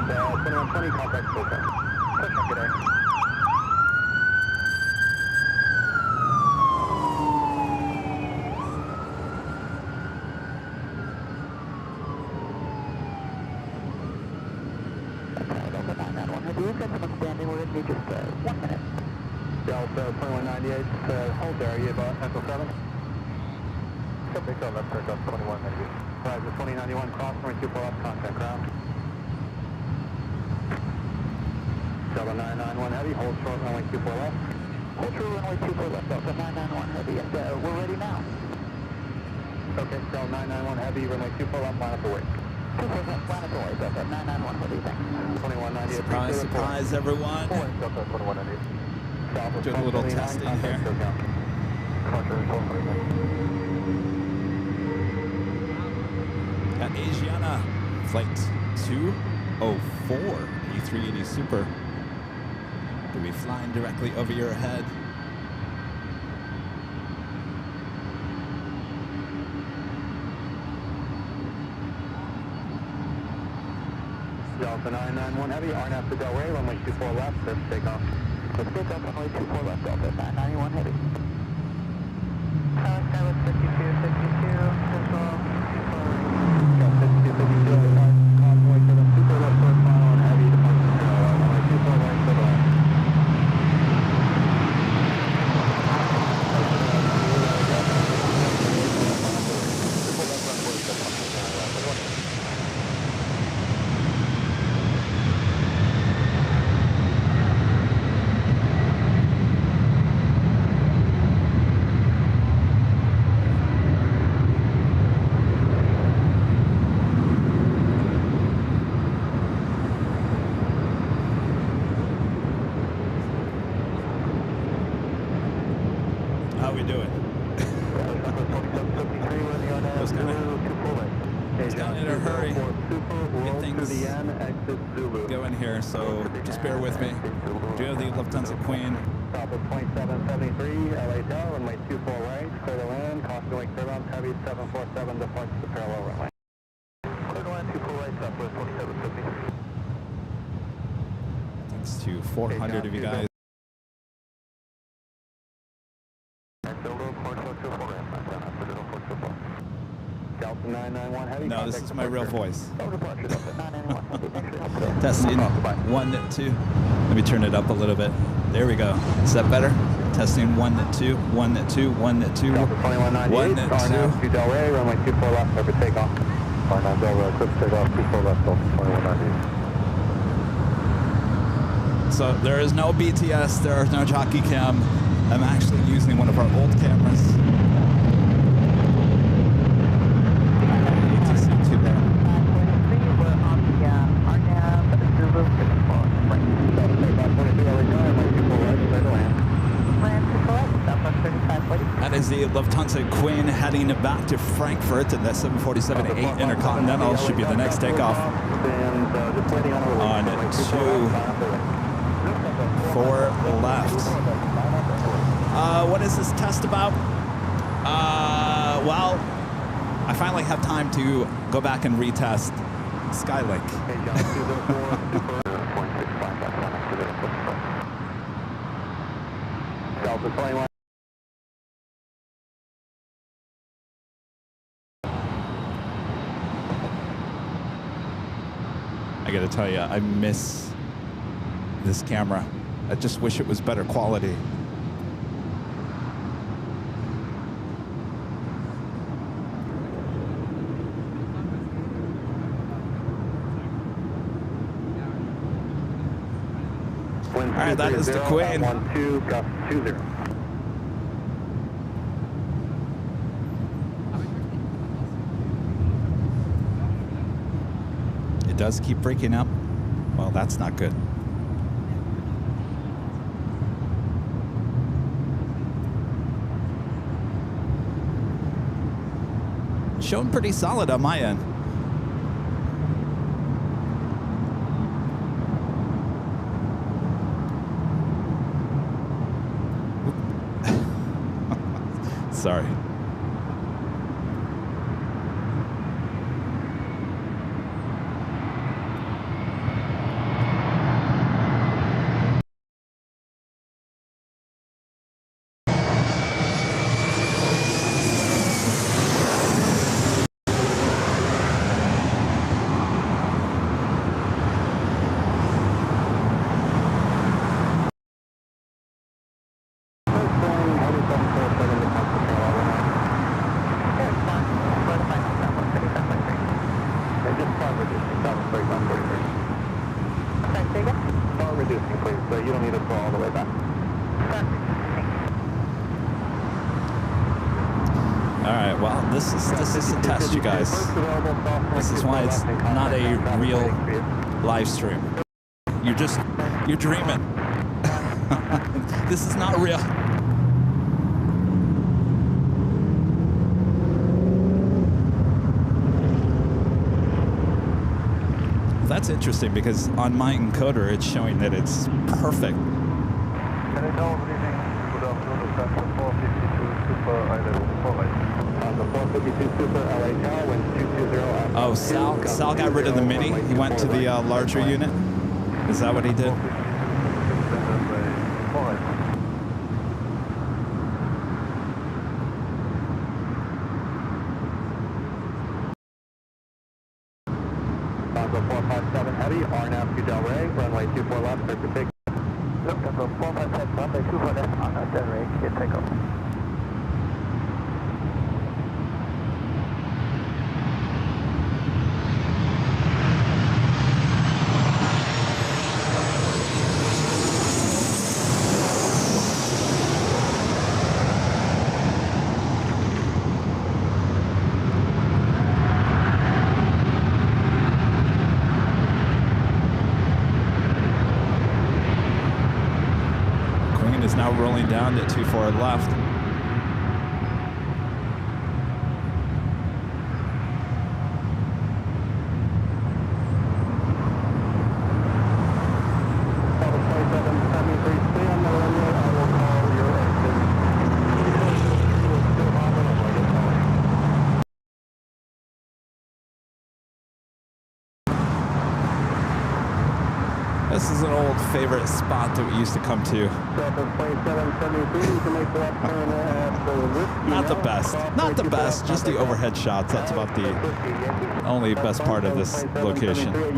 2120, contact SoCal. Question, good day. We've got someone standing. We're going to need just 1 minute. Delta 2198, hold there. Are you about Central 7? Copy, so left turn up 2198. Horizon 2091, cross runway 24 left, contact ground. Delta 991 heavy, hold short runway 24 left. Hold short runway 24 left, Delta 991 heavy, and we're ready now. Okay, Delta 991 heavy, runway 24 left, line up away. 24 left, line up away, Delta 991 heavy, thanks. 2198. Surprise, surprise, everyone. Delta 2198. Doing a little testing here. Got Asiana, flight 204, E380 Super. Gonna be flying directly over your head. Delta 991 heavy, RNAV to Delray, runway 24 left, let's take off. Let's go Delta runway 24 left, Delta 991 heavy. Skyline 52, 52, Central, Delta 52, 52, convoy to the super left short final and heavy departure runway 24 right to the left. How we doing? Just kind of in a hurry. Get things going here, so just bear with me. Do you have the Lufthansa Queen? Top of 2773, LA Del, runway 24 right, clear to land, caution wake turbulence, heavy 747 departs to parallel runway. Clear to land, 24 right, Southwest 2770. Thanks to 400 of you guys. Delta 991 heavy. No, this is my real voice. Departure, Delta 991 heavy, thanks for your help. Testing 1, 2. Let me turn it up a little bit. There we go. Is that better? Testing 1, 2, 1, 2, 1, 2. Delta 2198, RNAV to Delray, runway 24 left, over takeoff. RNAV Delray, quick takeoff, 24 left, Delta 2198. So there is no BTS, there is no jockey cam. I'm actually using one of our old cameras. That is the Lufthansa Queen heading back to Frankfurt, and the 747-8 Intercontinental should be the next takeoff on 2-4 left. What is this test about? Well, I finally have time to go back and retest Skylink. Delta 21. I gotta tell you, I miss this camera. I just wish it was better quality. All right, that is the Queen. 12, gust 20. It does keep breaking up. Well, that's not good. Showing pretty solid on my end. Sorry. reducing. That was 3543. Sorry, say again? Start reducing, please, so you don't need to go all the way back. All right, well, this is a test, you guys. This is why it's not a real live stream. You're dreaming. This is not real. That's interesting because on my encoder it's showing that it's perfect. Can I tell everything? Good afternoon, the Stanford 452 Super I-level 4 right. The 452 Super LA Tower, wind 220. Oh, Sal got rid of the Mini. He went to the larger unit. Is that what he did? Bravo 457 Heavy, RNAV to Del Rey, runway 24 left, clear for take. Yep, Bravo 457, runway 24 left, RNAV Del Rey, get takeoff. Is now rolling down to 24 left. This is an old favorite spot that we used to come to. Not the best. Not the best, just the overhead shots. That's about the only best part of this location. Please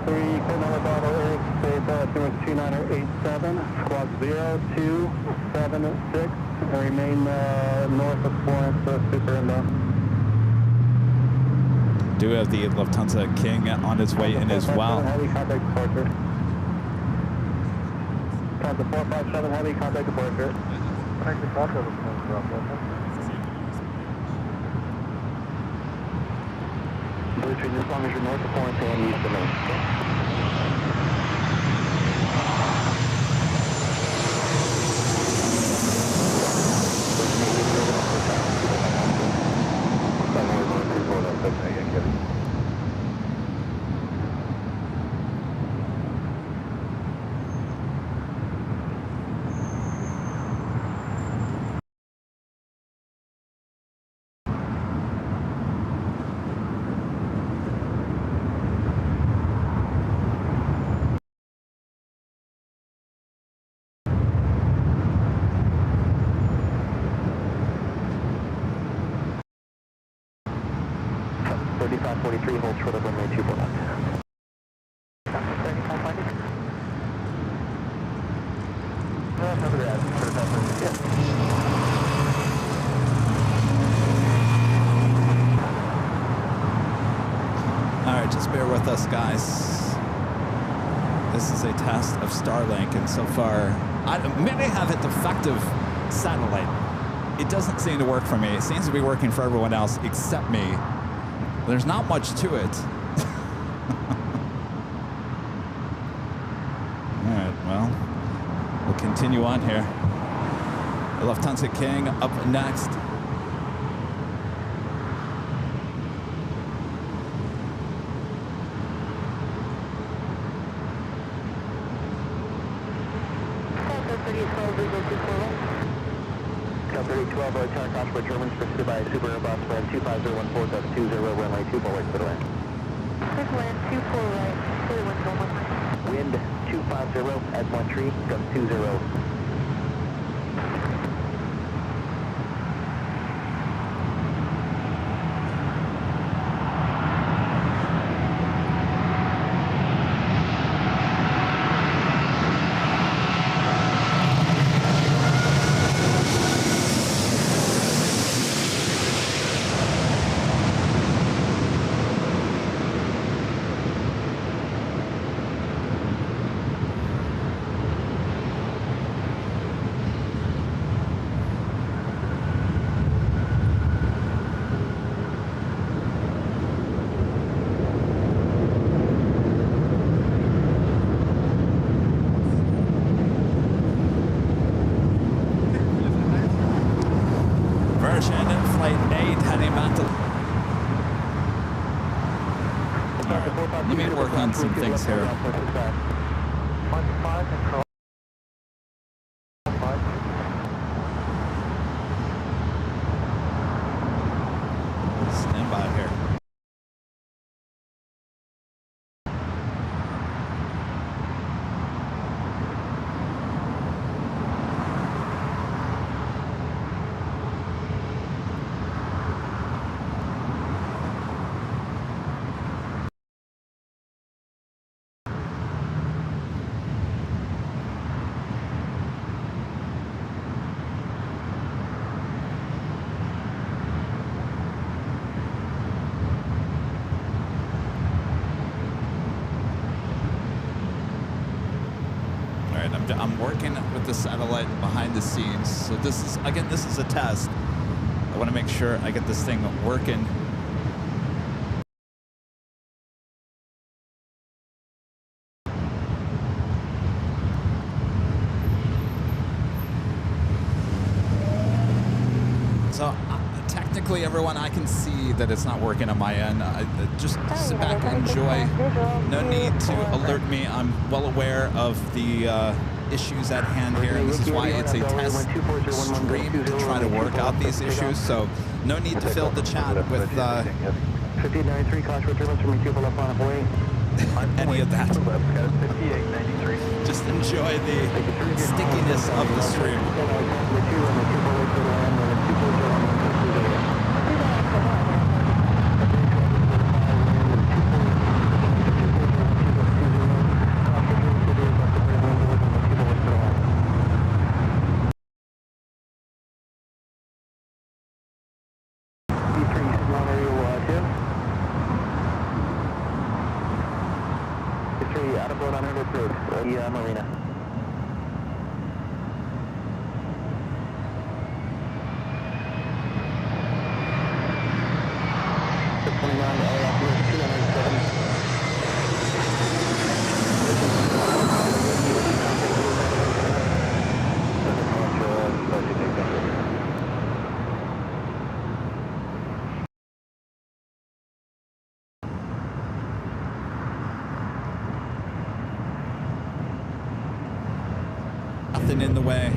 3, code number Bravo Eric, state altimeter 2987, squad 0276, and remain north of Florence, Super inbound. Do have the Lufthansa King on his way in as well. Heavy contact departure. Contact 457 heavy contact departure. Contact departure. Retreat as long as you're north of Florence and east of Maine. Hold short of runway 24 left. 35 finding. Over there, All right, just bear with us, guys. This is a test of Starlink, and so far, I may have a defective satellite. It doesn't seem to work for me. It seems to be working for everyone else except me. There's not much to it. All right, well, we'll continue on here. The Lufthansa King up next. Delta 3012, Tower Cross for Germans pursued by Super Airbus, land 25014.20, runway 24 right for the land. Quick land 24 right, clear wind 11. Wind 250 at 13, gust 20. Flight 8 heading back to... Alright, let me work on some things here. 15 control. Stand by here. I'm working with the satellite behind the scenes. So this is, again, this is a test. I want to make sure I get this thing working. So technically, everyone, I can see that it's not working on my end. Just sit back and enjoy. No need to alert me. I'm well aware of the issues at hand here, and this is why it's a test stream to try to work out these issues. So no need to fill the chat with 5893, caution turbulence from your left line of way. any of that. Just enjoy the stickiness of the stream. Marina. 629 LAX 207. Nothing in the way.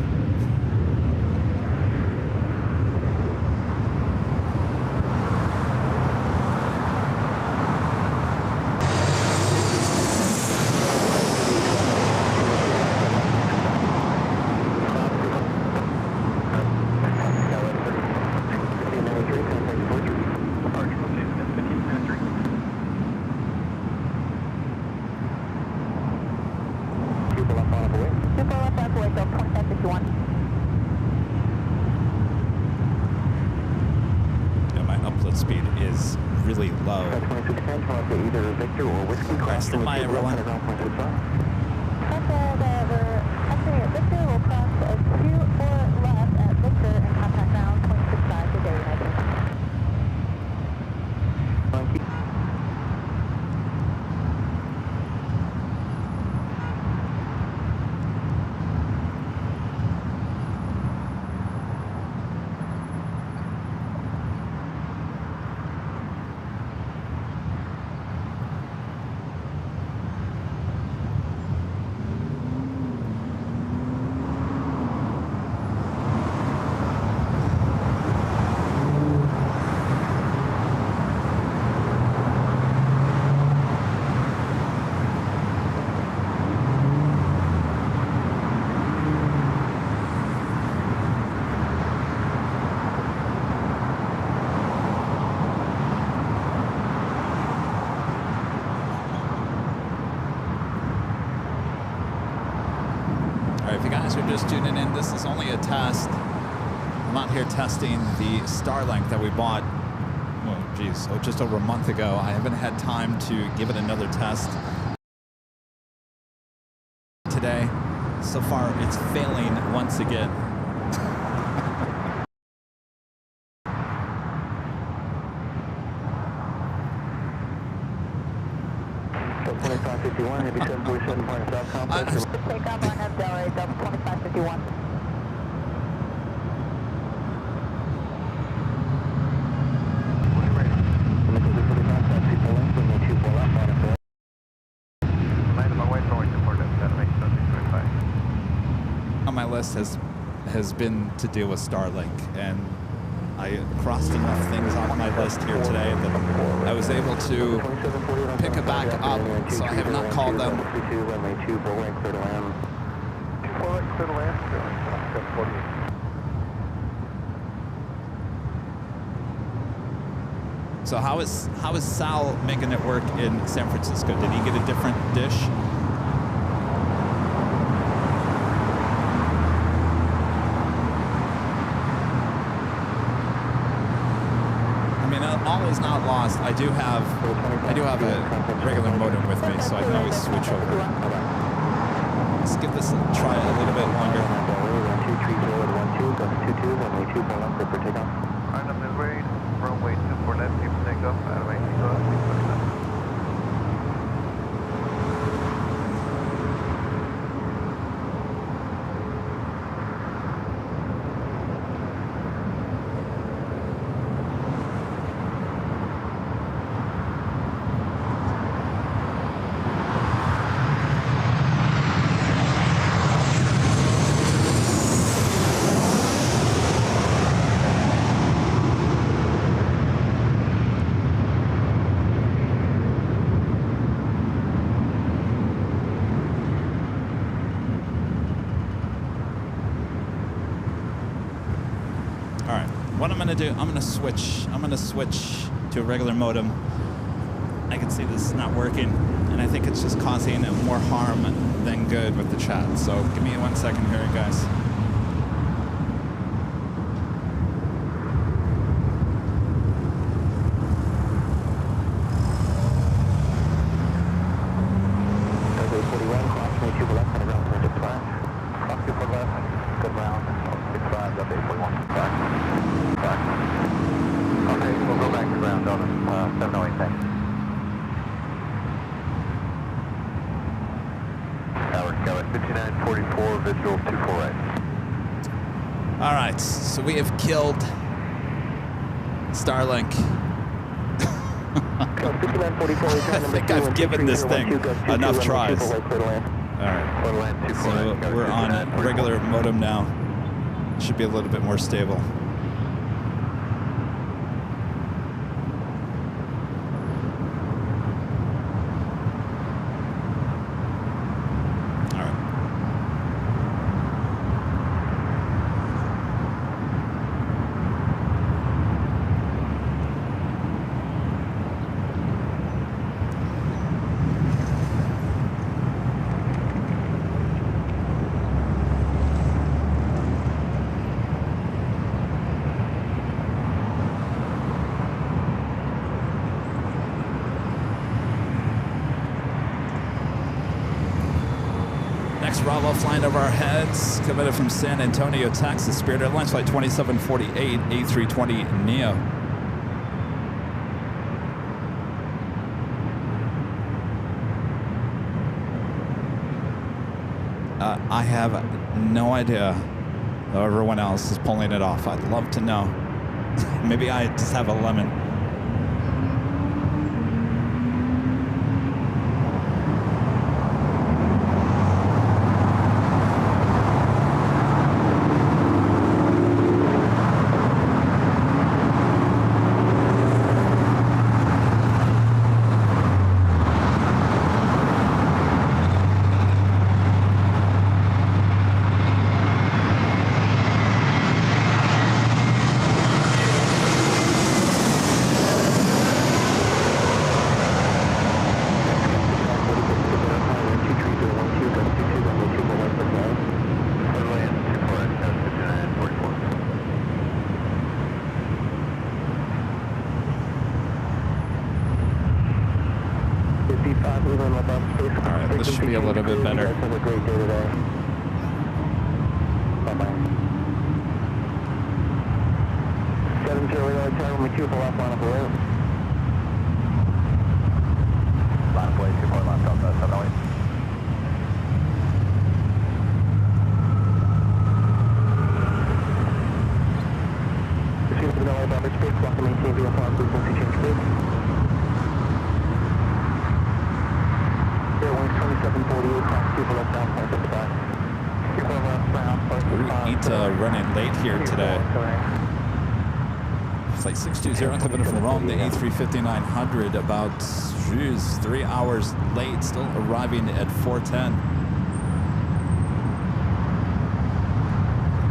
Speed is really low. Either Victor or Whiskey. Rest in my everyone. Actually, Victor will cross a 2-4 left at Victor and contact ground 265 to Dairy United. If you guys are just tuning in, this is only a test. I'm out here testing the Starlink that we bought, well, geez, just over a month ago. I haven't had time to give it another test today. So far, it's failing once again. 2551, heavy 747 point south complex. Take off on Delray, Delta 2551. list has been to deal with Starlink, and I crossed enough things off my list here today that I was able to pick it back up, so I have not called them. So how is Sal making it work in San Francisco? Did he get a different dish? I mean, all is not lost. I do have a regular modem with me, so I can always switch over. Let's give this a try a little bit longer. Runway 24 left, keep takeoff, Aviation close, What I'm gonna do, I'm gonna switch to a regular modem. I can see this is not working, and I think it's just causing more harm than good with the chat. So give me 1 second here, guys. So we have killed Starlink. I think I've given this thing enough tries. Alright, so we're on a regular modem now. Should be a little bit more stable. Bravo flying over our heads, coming in from San Antonio, Texas. Spirit Airlines flight 2748, A320 Neo. I have no idea how everyone else is pulling it off. I'd love to know. Maybe I just have a lemon. Alright, this should be a little bit better. Have a great day today. Bye-bye. 7 Charlie Road, Tower, my 2 for left line up the road. Line up way, 2 for left up, 708. Proceed to the LA Bobber space, block and maintain VFR frequency change, please. Airwings 2748, class 2 for left down, point 55. Route 8 running late here today. Flight 620 coming from Rome, the A350-900, about 3 hours late, still arriving at 4:10.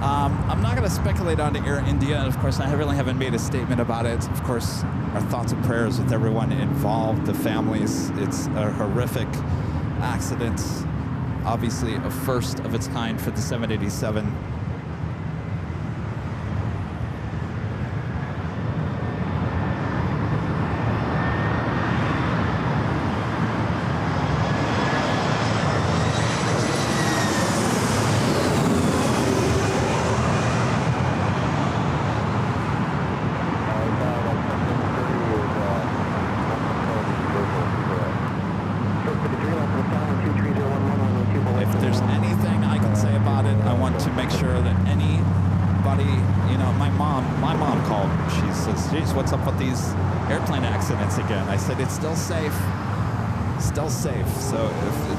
I'm not going to speculate on Air India, and of course I really haven't made a statement about it. Of course, our thoughts and prayers with everyone involved, the families. It's a horrific accident, obviously a first of its kind for the 787. Again, I said it's still safe, still safe. So if it,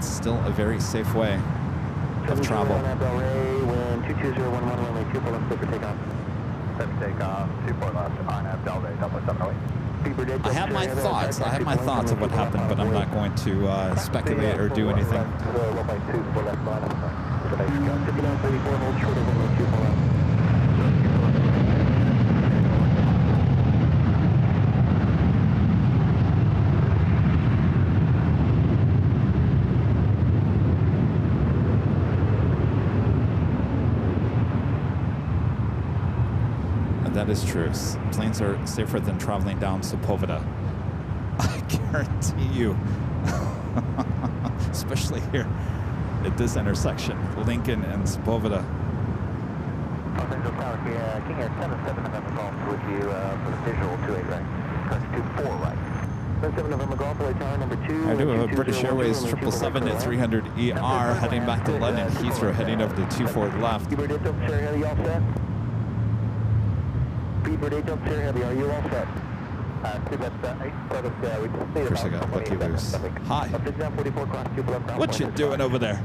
it's still a very safe way of travel. I have my thoughts. I have my thoughts of what happened, but I'm not going to speculate or do anything. That is true. Planes are safer than traveling down Sepulveda. I guarantee you. Especially here at this intersection, Lincoln and Sepulveda. King Air 77 November Golf with you for the visual 28 right. Press 24 right. 77 November Golf, tower number 2. I do have a British Airways 777 at 300 ER heading back to London Heathrow, heading over to 24 left. Speedbird 8 Delta Sierra Heavy, are you all set? Of course I got lucky loose. Hi. What you doing over there?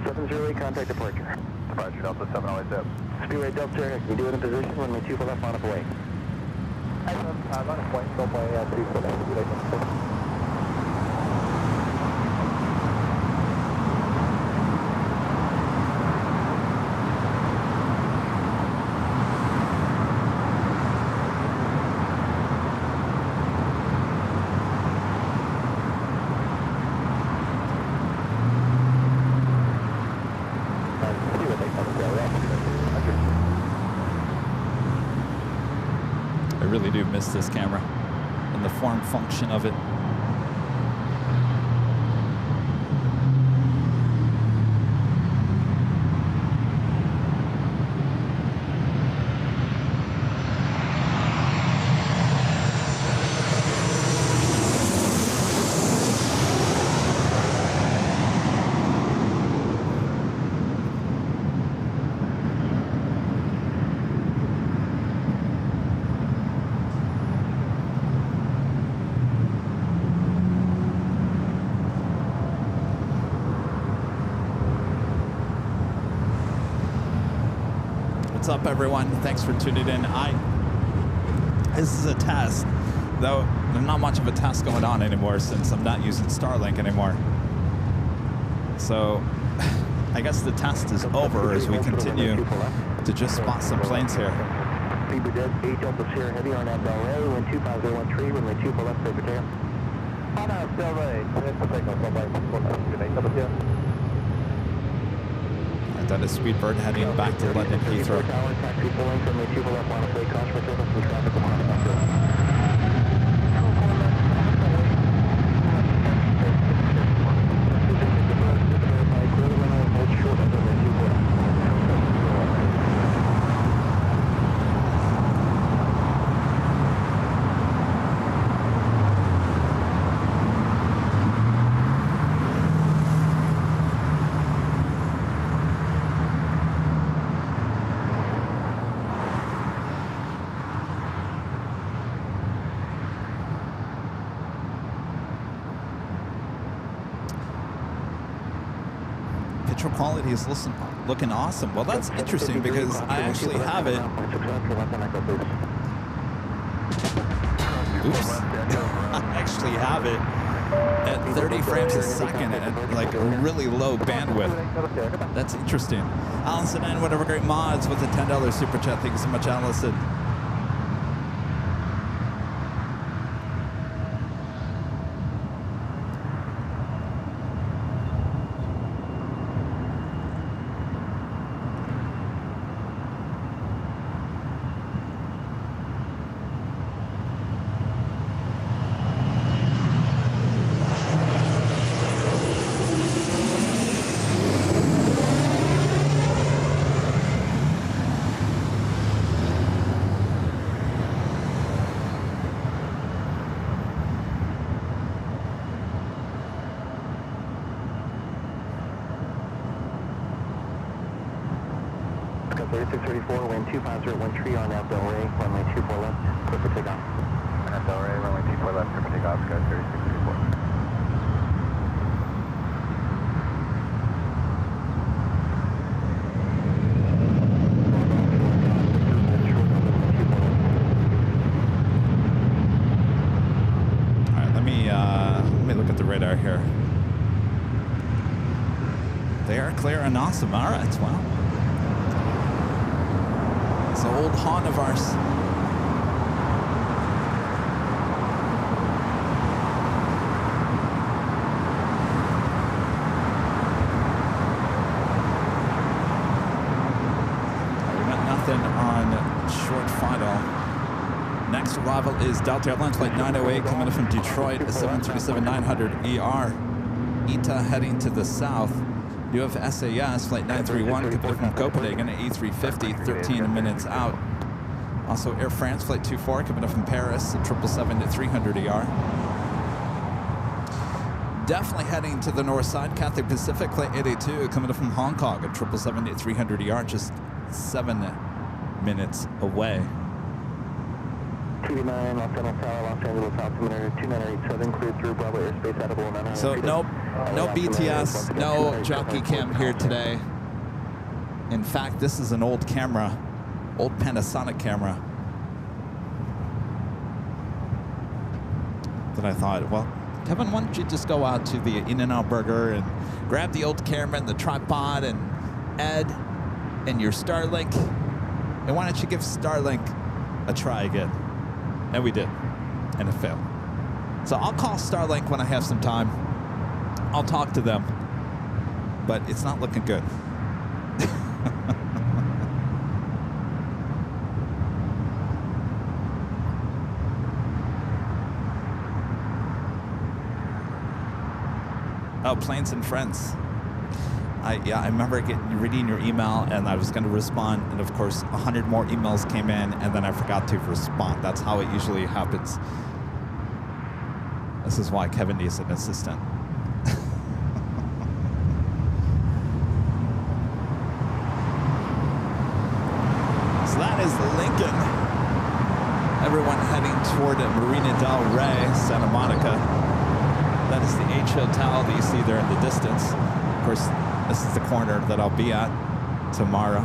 708, contact departure. Departure Delta 7 always up. Speedbird Delta Sierra, can you do it in position when we 2 for left, line up away? Line up away, go by 2 for left. Miss this camera and the form function of it. What's up, everyone? Thanks for tuning in. This is a test, though there's not much of a test going on anymore since I'm not using Starlink anymore. So I guess the test is over as we continue to just spot some planes here. Speedbird 8 Delta Sierra Heavy on Delray, wind 25013, runway 2 for left, safe return. On Delray, That is Speedbird heading back to London Heathrow. picture quality is looking awesome. Well, that's interesting because I actually have it. Oops. I actually have it at 30 frames a second at like a really low bandwidth. That's interesting. Allison and whatever great mods with a $10 super chat. Thank you so much, Allison. Awesome. All right. Wow. It's an old haunt of ours. We got nothing on short final. Next arrival is Delta Airlines flight 908 coming in from Detroit, 737-900 ER. ETA heading to the south. You have SAS, flight 931, coming from Copenhagen at A350, 13 minutes out. Also Air France, flight 24, coming up from Paris at 777-300 ER. Definitely heading to the north side, Cathay Pacific, flight 882, coming up from Hong Kong at 777-300 ER, just 7 minutes away. TV9, Los Angeles Tower, Los Angeles Altimeter, 2987, cleared through Bravo airspace at Able 900. So no BTS, no jockey cam here today. In fact, this is an old camera, old Panasonic camera. That I thought, well, Kevin, why don't you just go out to the In-N-Out Burger and grab the old camera and the tripod and Ed and your Starlink, and why don't you give Starlink a try again? And we did, and it failed. So I'll call Starlink when I have some time. I'll talk to them, but it's not looking good. Oh, Planes and Friends. I remember reading your email, and I was going to respond, and of course 100 more emails came in, and then I forgot to respond. That's how it usually happens. This is why Kevin needs an assistant. So that is Lincoln. Everyone heading toward Marina del Rey, Santa Monica. That is the H Hotel that you see there in the distance. Of course, this is the corner that I'll be at tomorrow.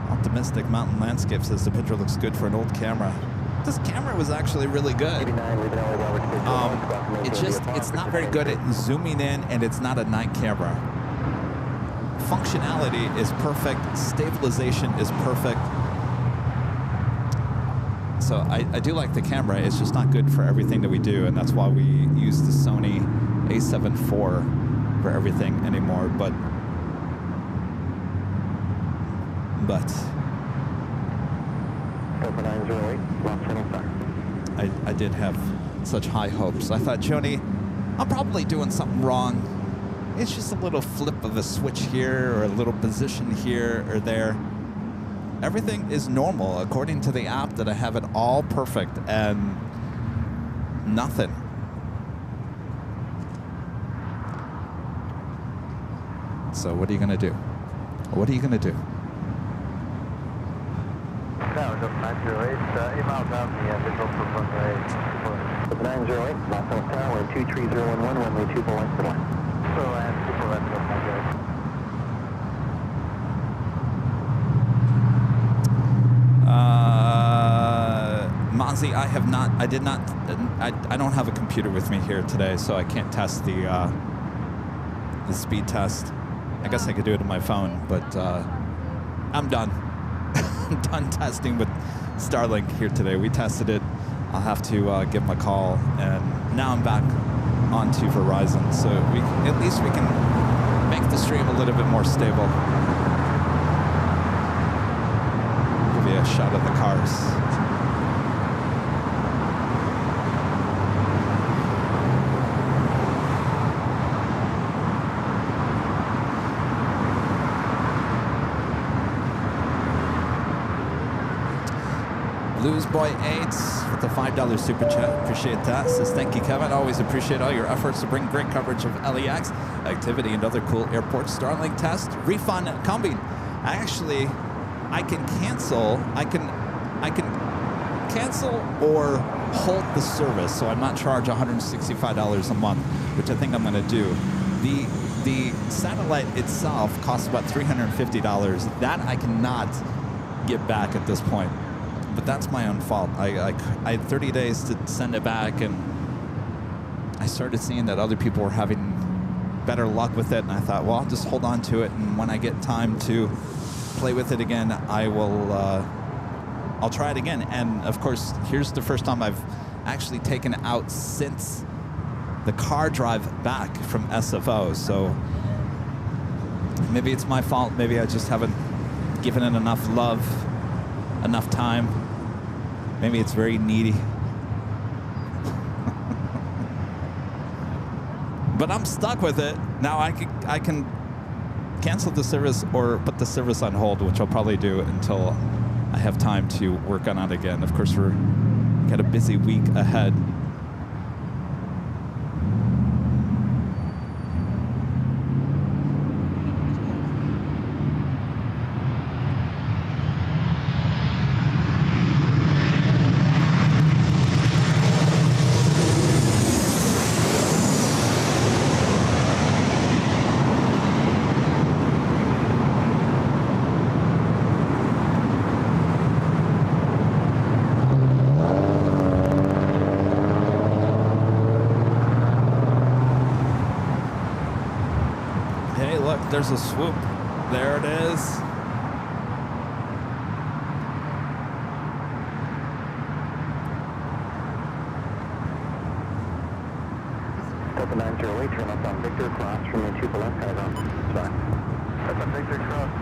Optimistic Mountain Landscape says the picture looks good for an old camera. This camera was actually really good. It's not very good at zooming in, and it's not a night camera. Functionality is perfect. Stabilization is perfect. So I do like the camera. It's just not good for everything that we do, and that's why we use the Sony A7 IV for everything anymore. But I did have such high hopes. I thought, Joni, I'm probably doing something wrong. It's just a little flip of a switch here or a little position here or there. Everything is normal according to the app that I have it all perfect and nothing. So what are you going to do? What are you going to do? No, 908, 8 miles out, the visual for runway 908, Los Angeles Tower, 23011, runway 24 left to line. So, and 24 left to line. Mozzie, I don't have a computer with me here today, so I can't test the speed test. I guess I could do it on my phone, but I'm done. I'm done testing with Starlink here today. We tested it. I'll have to give them a call, and now I'm back onto Verizon, so at least we can make the stream a little bit more stable. Give you a shot of the cars. Blues Boy 8 with the $5 super chat. Appreciate that. Says, thank you, Kevin. Always appreciate all your efforts to bring great coverage of LAX activity and other cool airports. Starlink test. Refund coming. Actually, I can cancel. I can cancel or hold the service, so I'm not charged $165 a month, which I think I'm going to do. The satellite itself costs about $350. That I cannot get back at this point. But that's my own fault. I had 30 days to send it back, and I started seeing that other people were having better luck with it, and I thought, well, I'll just hold on to it, and when I get time to play with it again, I'll try it again. And of course, here's the first time I've actually taken it out since the car drive back from SFO. So maybe it's my fault. Maybe I just haven't given it enough love, enough time. Maybe it's very needy. But I'm stuck with it. Now I can cancel the service or put the service on hold, which I'll probably do until I have time to work on it again. Of course, we're got a busy week ahead. There's a swoop. There it is. Delta 908, turn left on Victor, cross from the 2 for left, side on. Sorry. That's on Victor, cross 2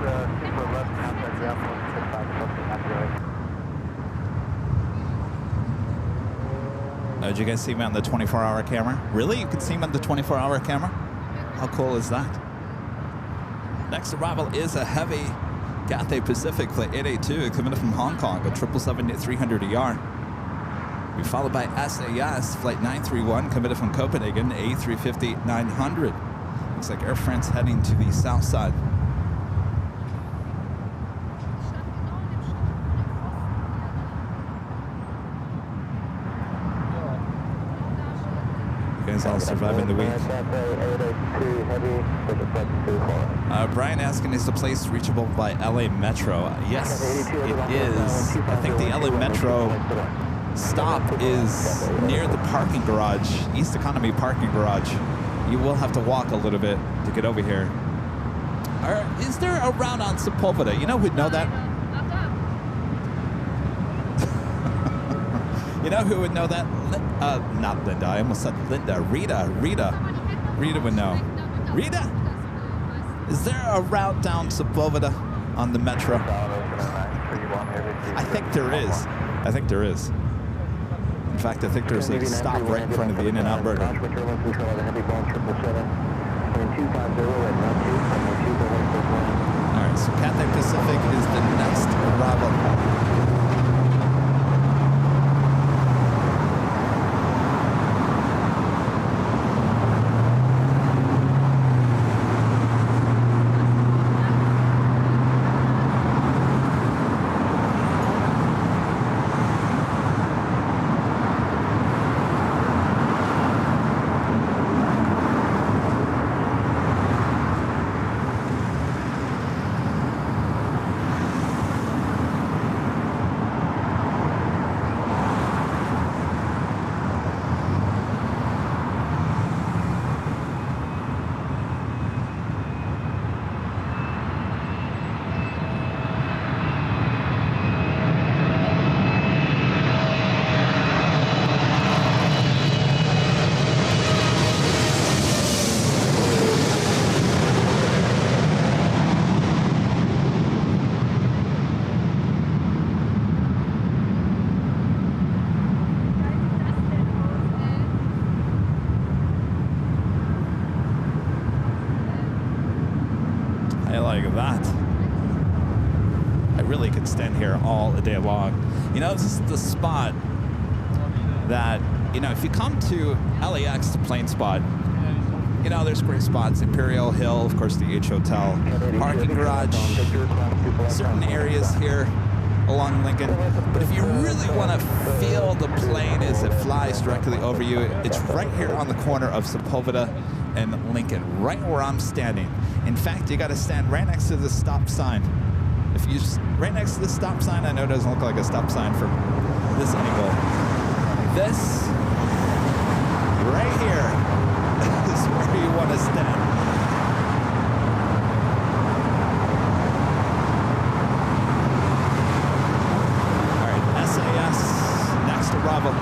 for left, outside the airport, 65 to 908. Did you guys see me on the 24-hour camera? Really? You can see me on the 24-hour camera? How cool is that? Next arrival is a heavy Cathay Pacific Flight 882 coming in from Hong Kong, a 777-300ER. Be followed by SAS Flight 931 coming in from Copenhagen, A350-900. Looks like Air France heading to the south side. You guys all surviving the week. Brian asking, is the place reachable by LA Metro? Yes, it is. I think the LA Metro stop is near the parking garage, East Economy parking garage. You will have to walk a little bit to get over here. Is there a route on Sepulveda? You know who'd know that? You know who would know that? Not Linda. I almost said Linda. Rita would know. Rita? Is there a route down Sepulveda on the Metro? I think there is. In fact, I think there's a stop right in front of the In-N-Out Burger. All right, so Cathay Pacific is the next arrival. extend here all day long. You know, this is the spot that, you know, if you come to LAX to plane spot, you know, there's great spots. Imperial Hill, of course, the H Hotel, parking garage, certain areas here along Lincoln. But if you really want to feel the plane as it flies directly over you, it's right here on the corner of Sepulveda and Lincoln, right where I'm standing. In fact, you got to stand right next to the stop sign. If you just right next to the stop sign, I know it doesn't look like a stop sign from this angle. This right here is where you want to stand. All right, SAS, next arrival.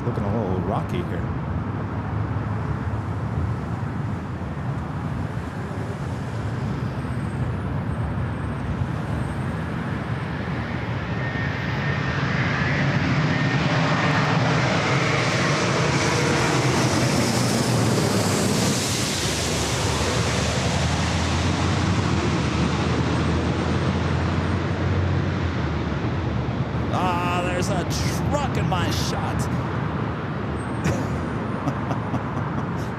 Looking a little rocky here. Ah, there's a truck in my shot.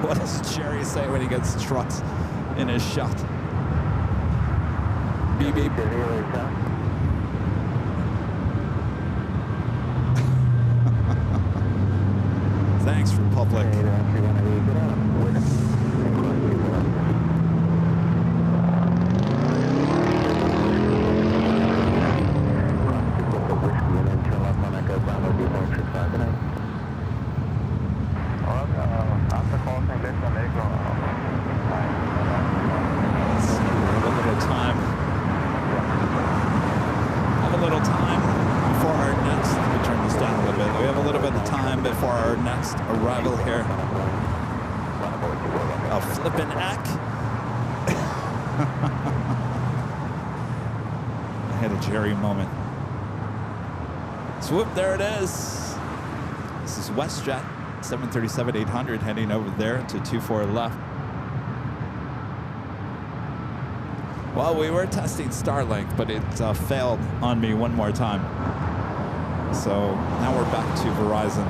What does Jerry say when he gets trucks in his shot? Beep beep. Thanks, Republic. Arrival here. A flippin' ack. I had a Jerry moment. Swoop, there it is. This is WestJet 737-800 heading over there to 24 left. Well, we were testing Starlink, but it failed on me one more time. So now we're back to Verizon.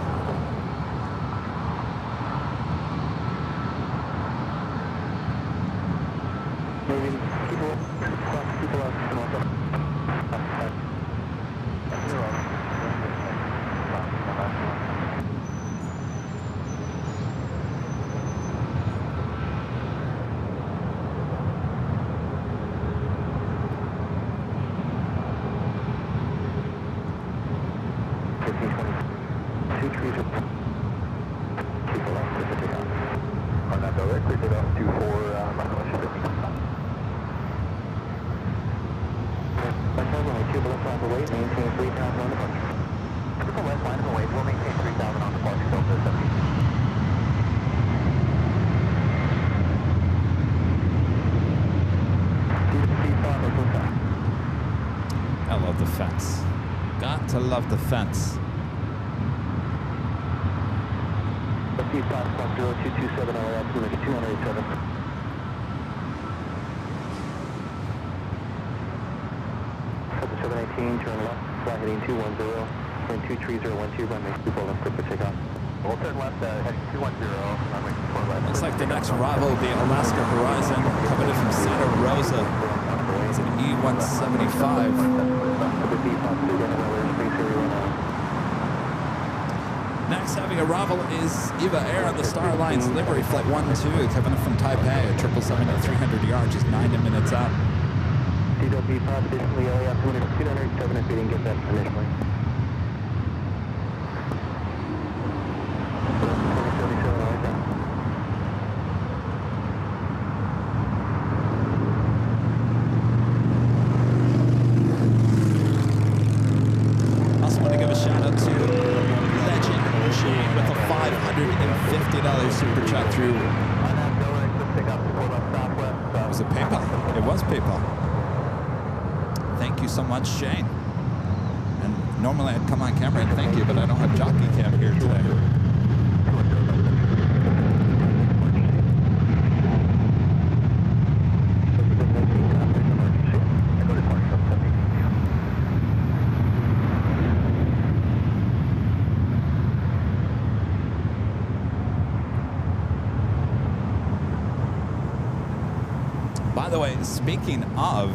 Got to love the fence. Steve 5.0227 LAX, unit 287. At the 718, turn left, fly heading 210, wind 23012, runway 24 left, clear for takeoff. We'll turn left, heading 210, runway 24 left. Looks like the next arrival will be Alaska Horizon, coming in from Santa Rosa. It's an E175. Next having arrival is Eva Air on the Star Alliance livery flight 12, coming in from Taipei at 777 at 300 yards, just 9 minutes out. DWP additionally LAX 207 if we didn't get that initially. 2077 LAX. was it PayPal? It was PayPal. Thank you so much, Shane. And normally I'd come on camera and thank you, but I don't have Jockey Cam here today. By the way, speaking of,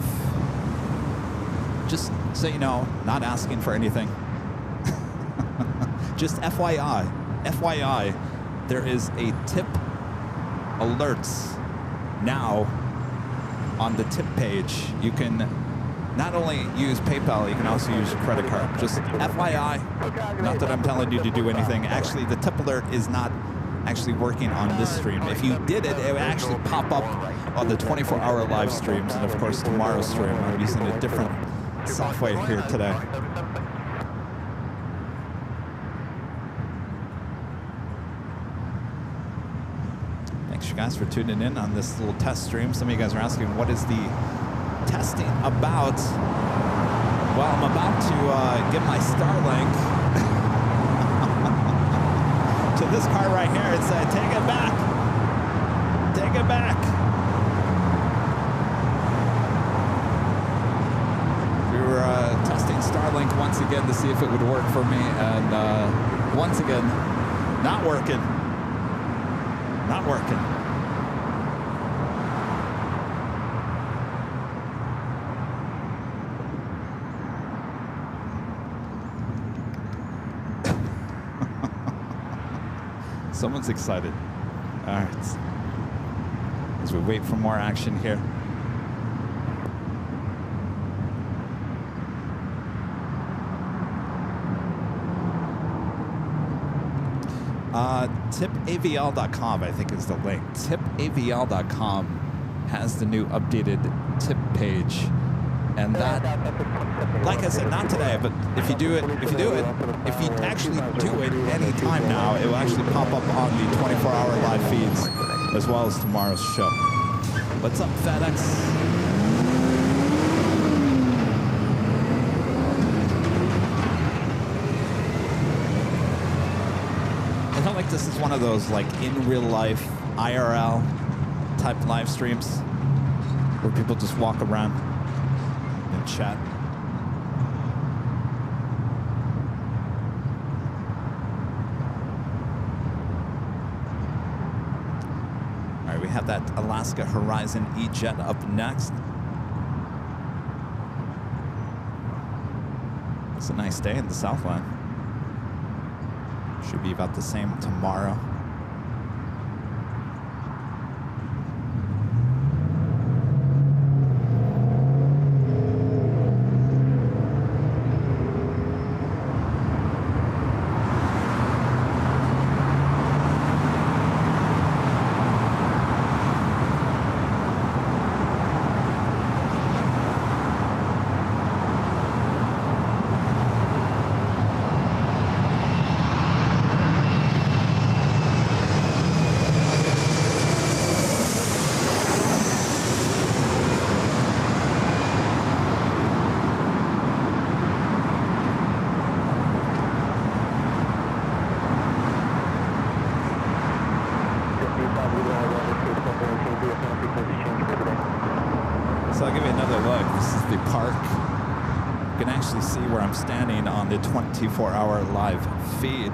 just so you know, not asking for anything. Just FYI, there is a tip alerts now on the tip page. You can not only use PayPal, you can also use your credit card. Just FYI, not that I'm telling you to do anything. Actually, the tip alert is not actually working on this stream. If you did it, it would actually pop up on the 24-hour live streams, and of course tomorrow's stream. I'm using a different software here today. Thanks you guys for tuning in on this little test stream. Some of you guys are asking, what is the testing about? Well, I'm about to get my Starlink to this car right here and say, take it back. Take it back. We were testing Starlink once again to see if it would work for me, and once again, not working. Not working. Someone's excited. All right. As we wait for more action here. Tipavl.com, I think, is the link. Tipavl.com has the new updated tip page. And that, like I said, not today, but if you actually do it any time now, it will actually pop up on the 24-hour live feeds as well as tomorrow's show. What's up, FedEx? I felt like this is one of those like in real life IRL type live streams where people just walk around and chat. All right, we have that Alaska Horizon E-Jet up next. It's a nice day in the Southland. Should be about the same tomorrow. So I'll give you another look. This is the park. You can actually see where I'm standing on the 24-hour live feed.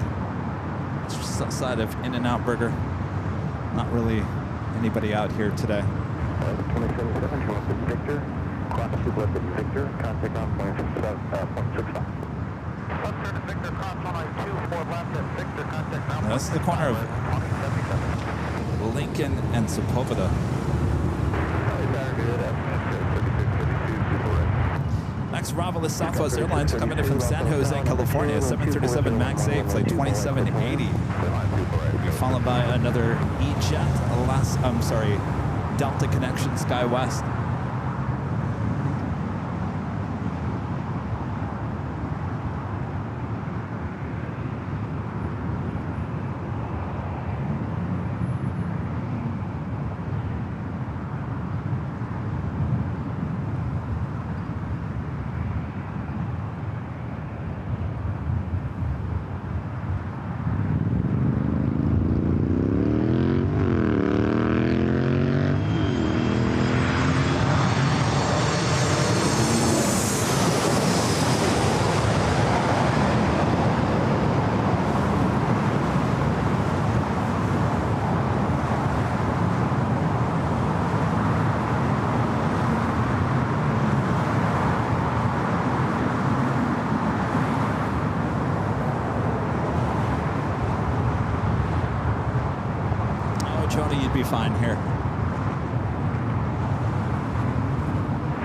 It's just outside of In-N-Out Burger. Not really anybody out here today. 277, you want this Victor. Cross 2 left at Victor. Contact on point 0.65. Left turn to Victor, cross 192, 4 left at Victor. Contact now. This is the corner of Lincoln and Sepulveda. Next arrival is Southwest Airlines coming in from San Jose, California, 737 MAX 8, flight 2780. Will be followed by another E-Jet, Delta Connection SkyWest. fine here.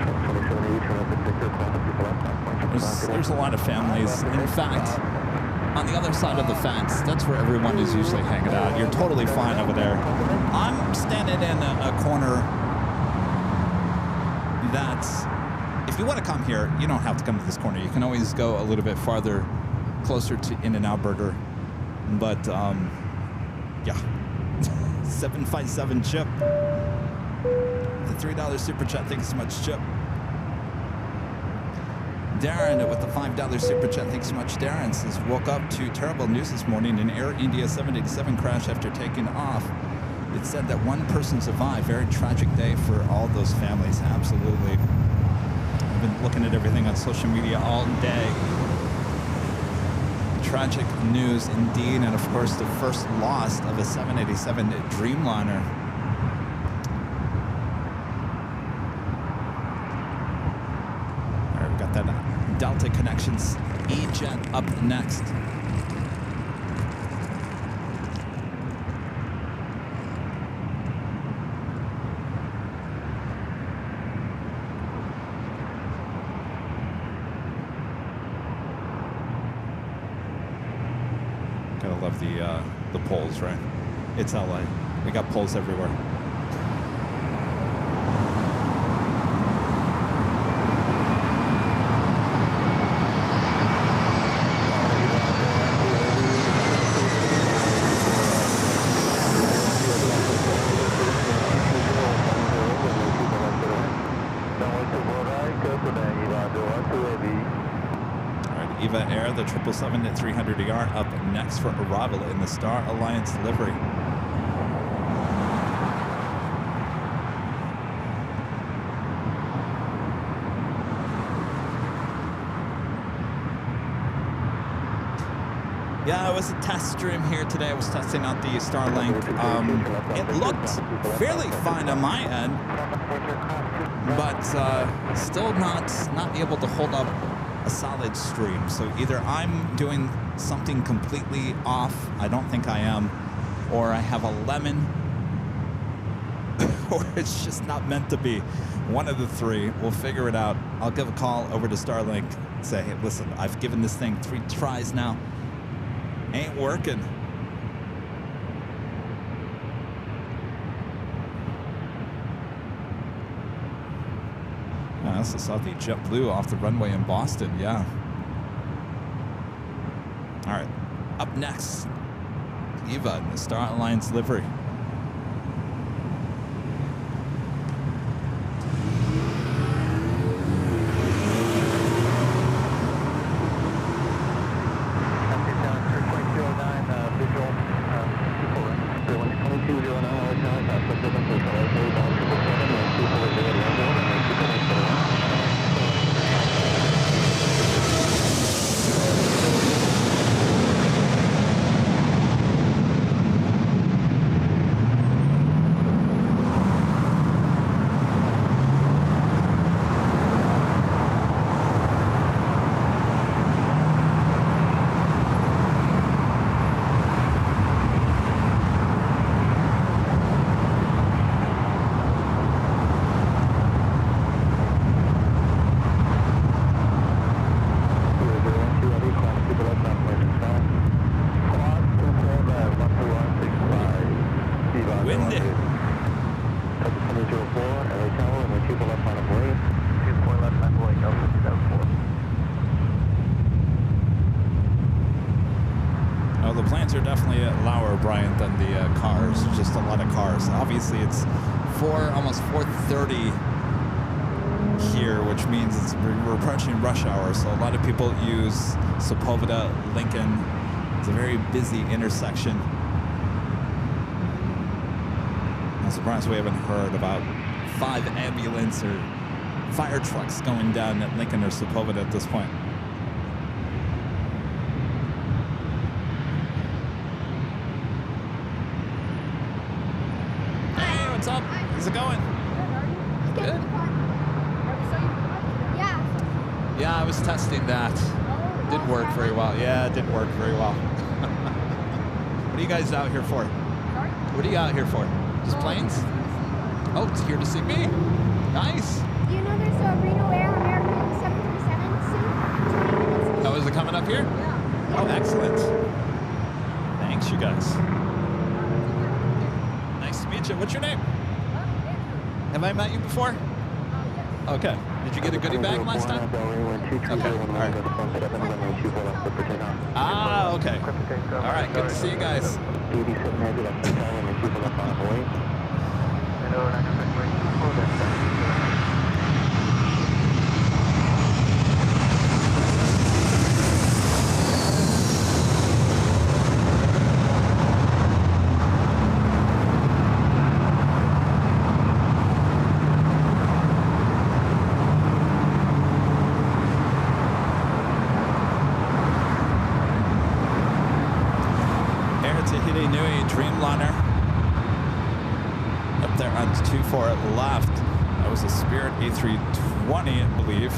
2780, turn up at Victor, call the people left. There's a lot of families. In fact, on the other side of the fence, that's where everyone is usually hanging out. You're totally fine over there. I'm standing in a corner that's, if you want to come here, you don't have to come to this corner. You can always go a little bit farther, closer to In-N-Out Burger. But, yeah. 757 Chip. The $3 super chat. Thanks so much, Chip. Darren with the $5 super chat. Thanks so much, Darren. Says, woke up to terrible news this morning. An Air India 787 crash after taking off. It said that one person survived. Very tragic day for all those families. Absolutely. I've been looking at everything on social media all day. Tragic news indeed. And of course, the first loss of a 787 Dreamliner. All right, we've got that Delta Connections E-Jet up next. Gotta love the poles, right? It's LA. We got poles everywhere. Eva Air, the 777 at 300ER up next for arrival in the Star Alliance livery. Yeah, it was a test stream here today. I was testing out the Starlink. It looked fairly fine on my end, but still not able to hold up a solid stream. So either I'm doing something completely off, I don't think I am, or I have a lemon, or it's just not meant to be. One of the three. We'll figure it out. I'll give a call over to Starlink, say, hey, listen, I've given this thing 3 tries now. Ain't working. I also saw the JetBlue off the runway in Boston, yeah. All right, up next, Eva in the Star Alliance livery. Obviously, it's almost 4:30 here, which means we're approaching rush hour. So a lot of people use Sepulveda, Lincoln. It's a very busy intersection. I'm surprised we haven't heard about 5 ambulance or fire trucks going down at Lincoln or Sepulveda at this point. What's up? How's it going? Good. Yeah, I was testing that. Didn't work very well. Yeah, it didn't work very well. What are you guys out here for? What are you out here for? Just planes? Oh, it's here to see me. Nice. You know there's a Reno Air American 737 soon? 20 minutes. Oh, is it coming up here? Yeah. Oh, excellent. Thanks, you guys. Nice to meet you. What's your name? Have I met you before? Okay. Did you get a goodie bag last time? Okay. All right. Ah, okay. All right. Good to see you guys. Dreamliner up there on 24 left. That was a Spirit A320, I believe.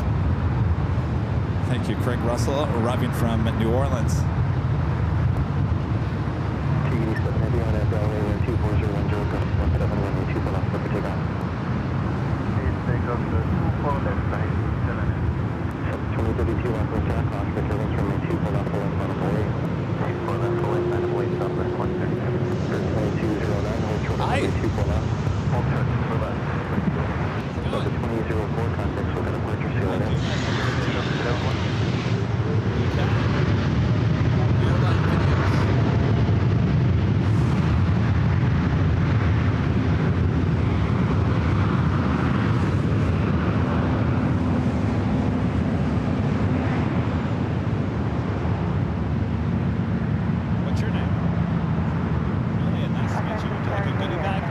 Thank you, Craig Russell, arriving from New Orleans. Hi. What's your name? Julian, nice to meet you. Would you like a goodie bag?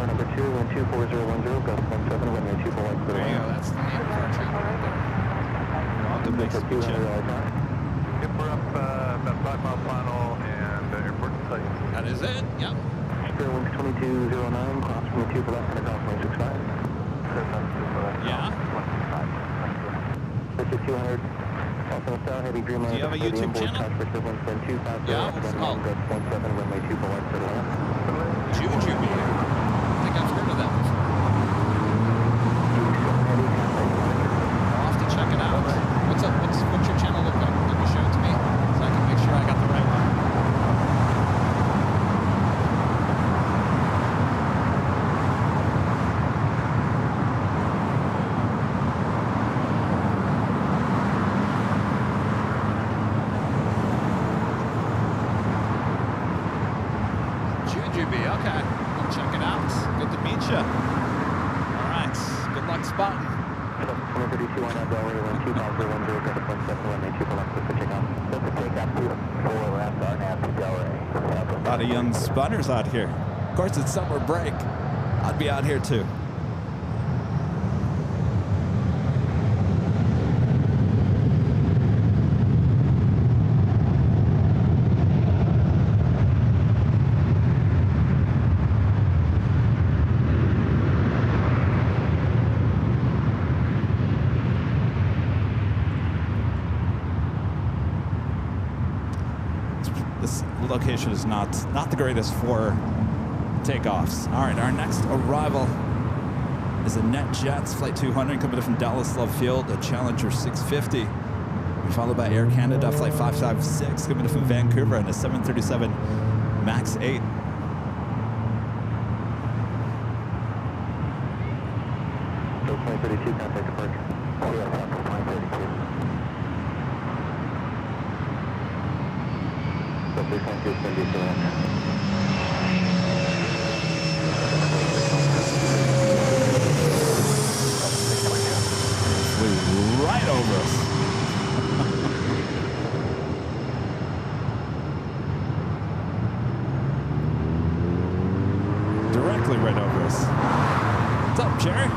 Number 2, 12410, Gulf 17, runway 24 right clear. There you go. That's the name of our channel right there. You're welcome. Nice to meet you. Yep, we're up about 5 Mile Final and airport site. That is it. Yep. Spirit Wings 2209, cross from the 2 for left and Gulf 165. Yeah. 5200. Also south, heavy Dreamliner. Do you have a YouTube channel? Yeah, what's it called? Gulf 17, runway 24 right clear. Jujube. I think I've heard of that before. I'll have to check it out. What's your channel look like? Can you show it to me so I can make sure I got the right one? Jujube, okay. I'll check it out. Good to meet you. All right. Good luck spotting. 32 on that Delray, 12010, Gulf 17, runway 24 left clear for takeoff. That's a takeoff to 4 left on Happy Delray. A lot of young spotters out here. Of course, it's summer break. I'd be out here too. This location is not the greatest for takeoffs. All right, our next arrival is a NetJets Flight 200 coming in from Dallas Love Field, a Challenger 650. Followed by Air Canada Flight 556 coming in from Vancouver and a 737 MAX 8. So 2032, contact departure. Oh, yeah, 2032. So 3.2 is going to be for land. Flew right over us. Directly right over us. What's up, Jerry?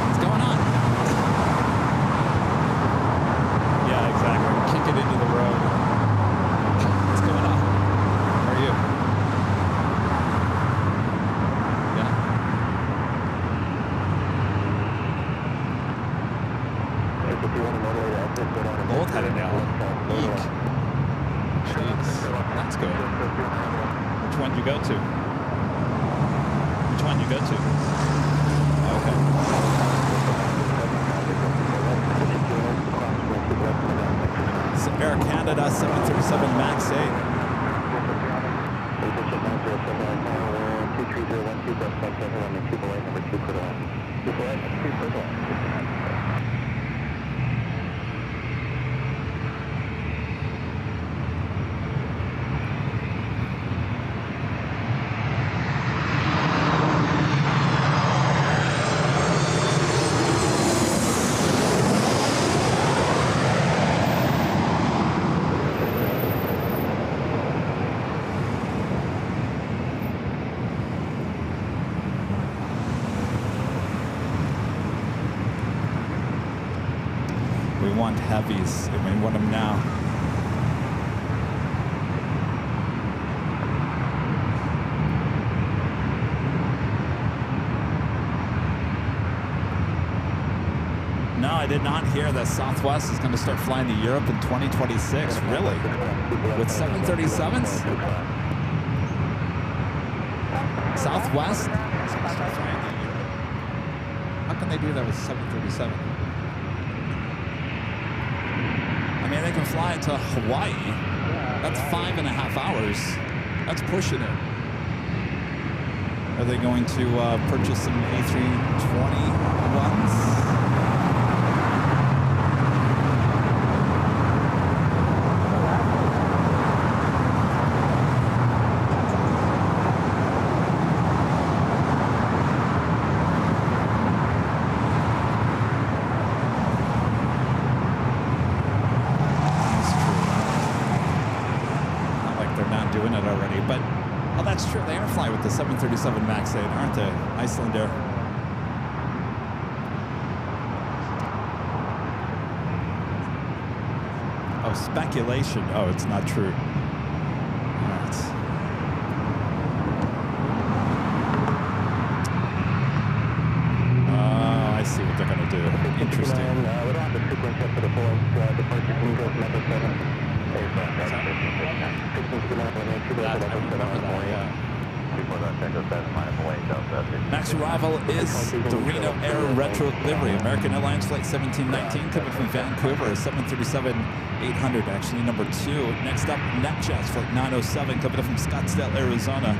What's going on? Yeah, exactly. Kick it into the road. What's going on? How are you? Yeah. Both had it down. Which one you go to? Which one you go to? Okay. So Air Canada 737 MAX 8. We want heavies, and we want them now. No, I did not hear that Southwest is going to start flying to Europe in 2026. Really? With 737s? Southwest? How can they do that with 737? I mean, they can fly it to Hawaii. That's 5.5 hours. That's pushing it. Are they going to purchase some A321s? The 737 MAX 8, aren't they? Iceland Air. Oh, speculation. Oh, it's not true. All right. Oh, I see what they're going to do. Interesting. We don't have the sequence yet for the full departure from group number 7. Max arrival is the Reno Air Retro Livery. American Airlines Flight 1719 coming from Vancouver, 737-800, actually number 2. Next up, NetJets Flight 907 coming up from Scottsdale, Arizona.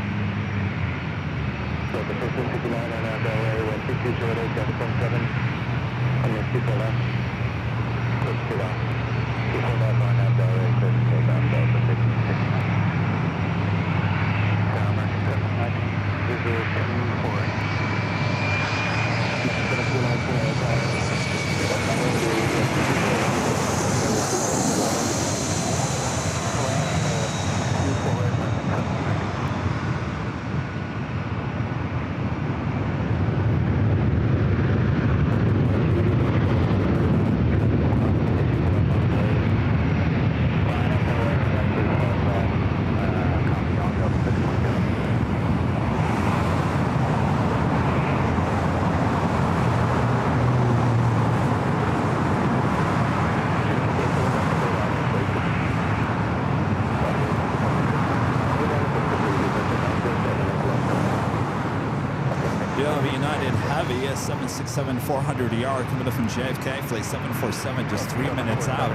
United Heavy, 767-400ER coming up from JFK, flight 747, just 3 minutes out.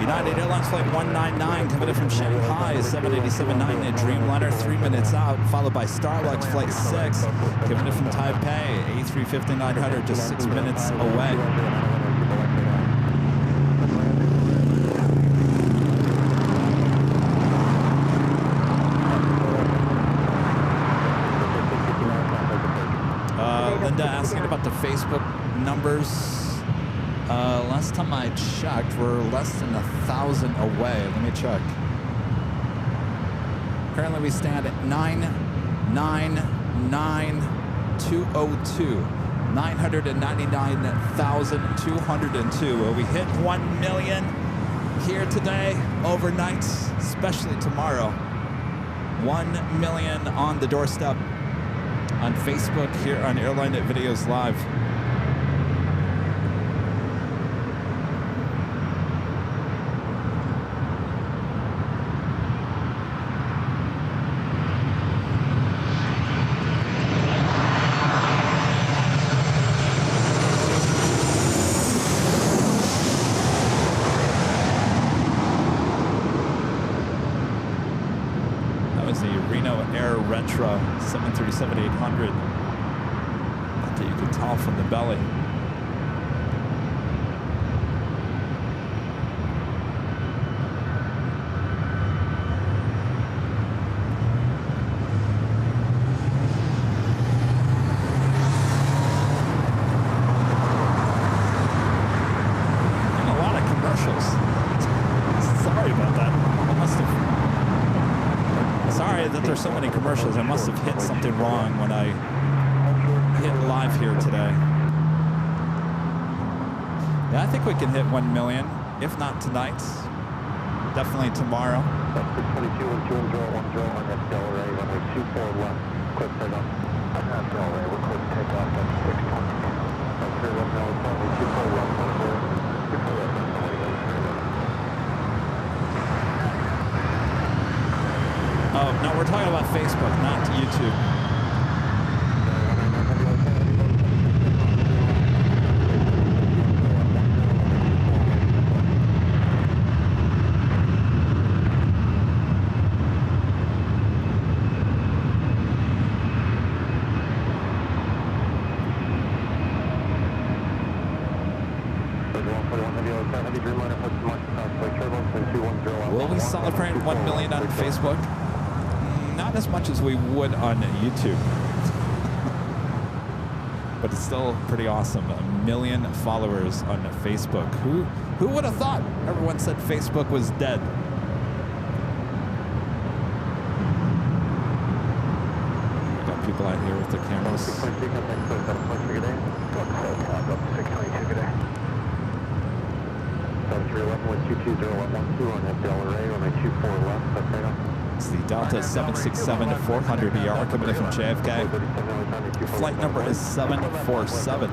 United Airlines flight 199 coming up from Shanghai, 787-9 Dreamliner, 3 minutes out, followed by Starlink flight 6 coming up from Taipei, A350-900, just 6 minutes away. Linda asking about the Facebook numbers. Last time I checked, we're less than 1,000 away. Let me check. Currently we stand at 999,202. 999,202. Will we hit 1 million here today, overnight, especially tomorrow? 1 million on the doorstep. On Facebook here on Airline Videos Live. was the Reno Air Retra 737-800. Not that you could tell from the belly. There's so many commercials. I must have hit something wrong when I hit live here today. Yeah, I think we can hit 1 million, if not tonight, definitely tomorrow. That's 622-1210 on that Delray, runway 24 left. Quick takeoff. On that Delray, we're quick takeoff at 620. That's 310, runway 24 left. 24 left. Oh, no, we're talking about Facebook, not YouTube. Will we celebrate 1 million on Facebook? Not as much as we would on YouTube. But it's still pretty awesome. 1 million followers on Facebook. Who would have thought? Everyone said Facebook was dead. Got people out here with their cameras. It's the Delta 767-400ER coming in from JFK. Flight number is 747.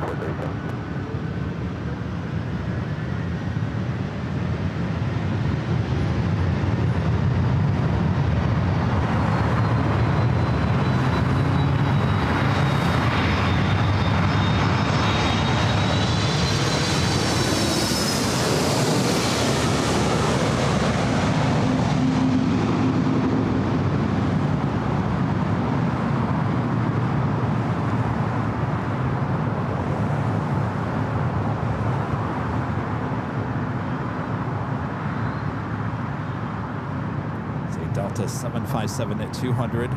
Delta 757-200.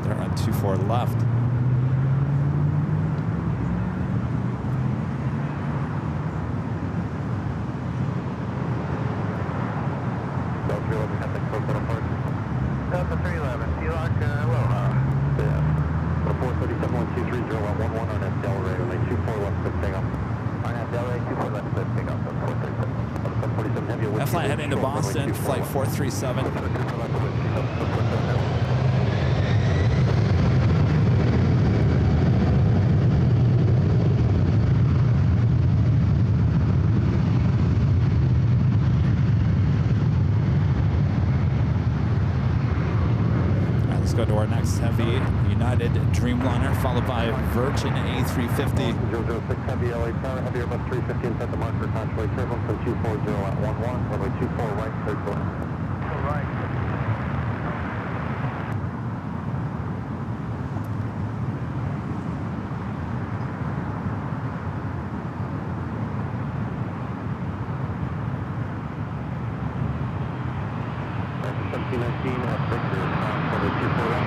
They're on 24 left. Delta 311, D-Lock, aloha. Yeah. 437-123-0111 on that Delray, runway 24 left, quick takeoff. On that Delray, 24 left, quick takeoff, 437. That flight heading to Boston, flight 437. Let's go to our next heavy United Dreamliner, followed by Virgin A350. 006 heavy LA Tower, heavy Airbus 350 and set the mark for control turbulence from 240 at 11, runway 24 right, clear to land. Right. That's 1719 at Victor, runway 24 right,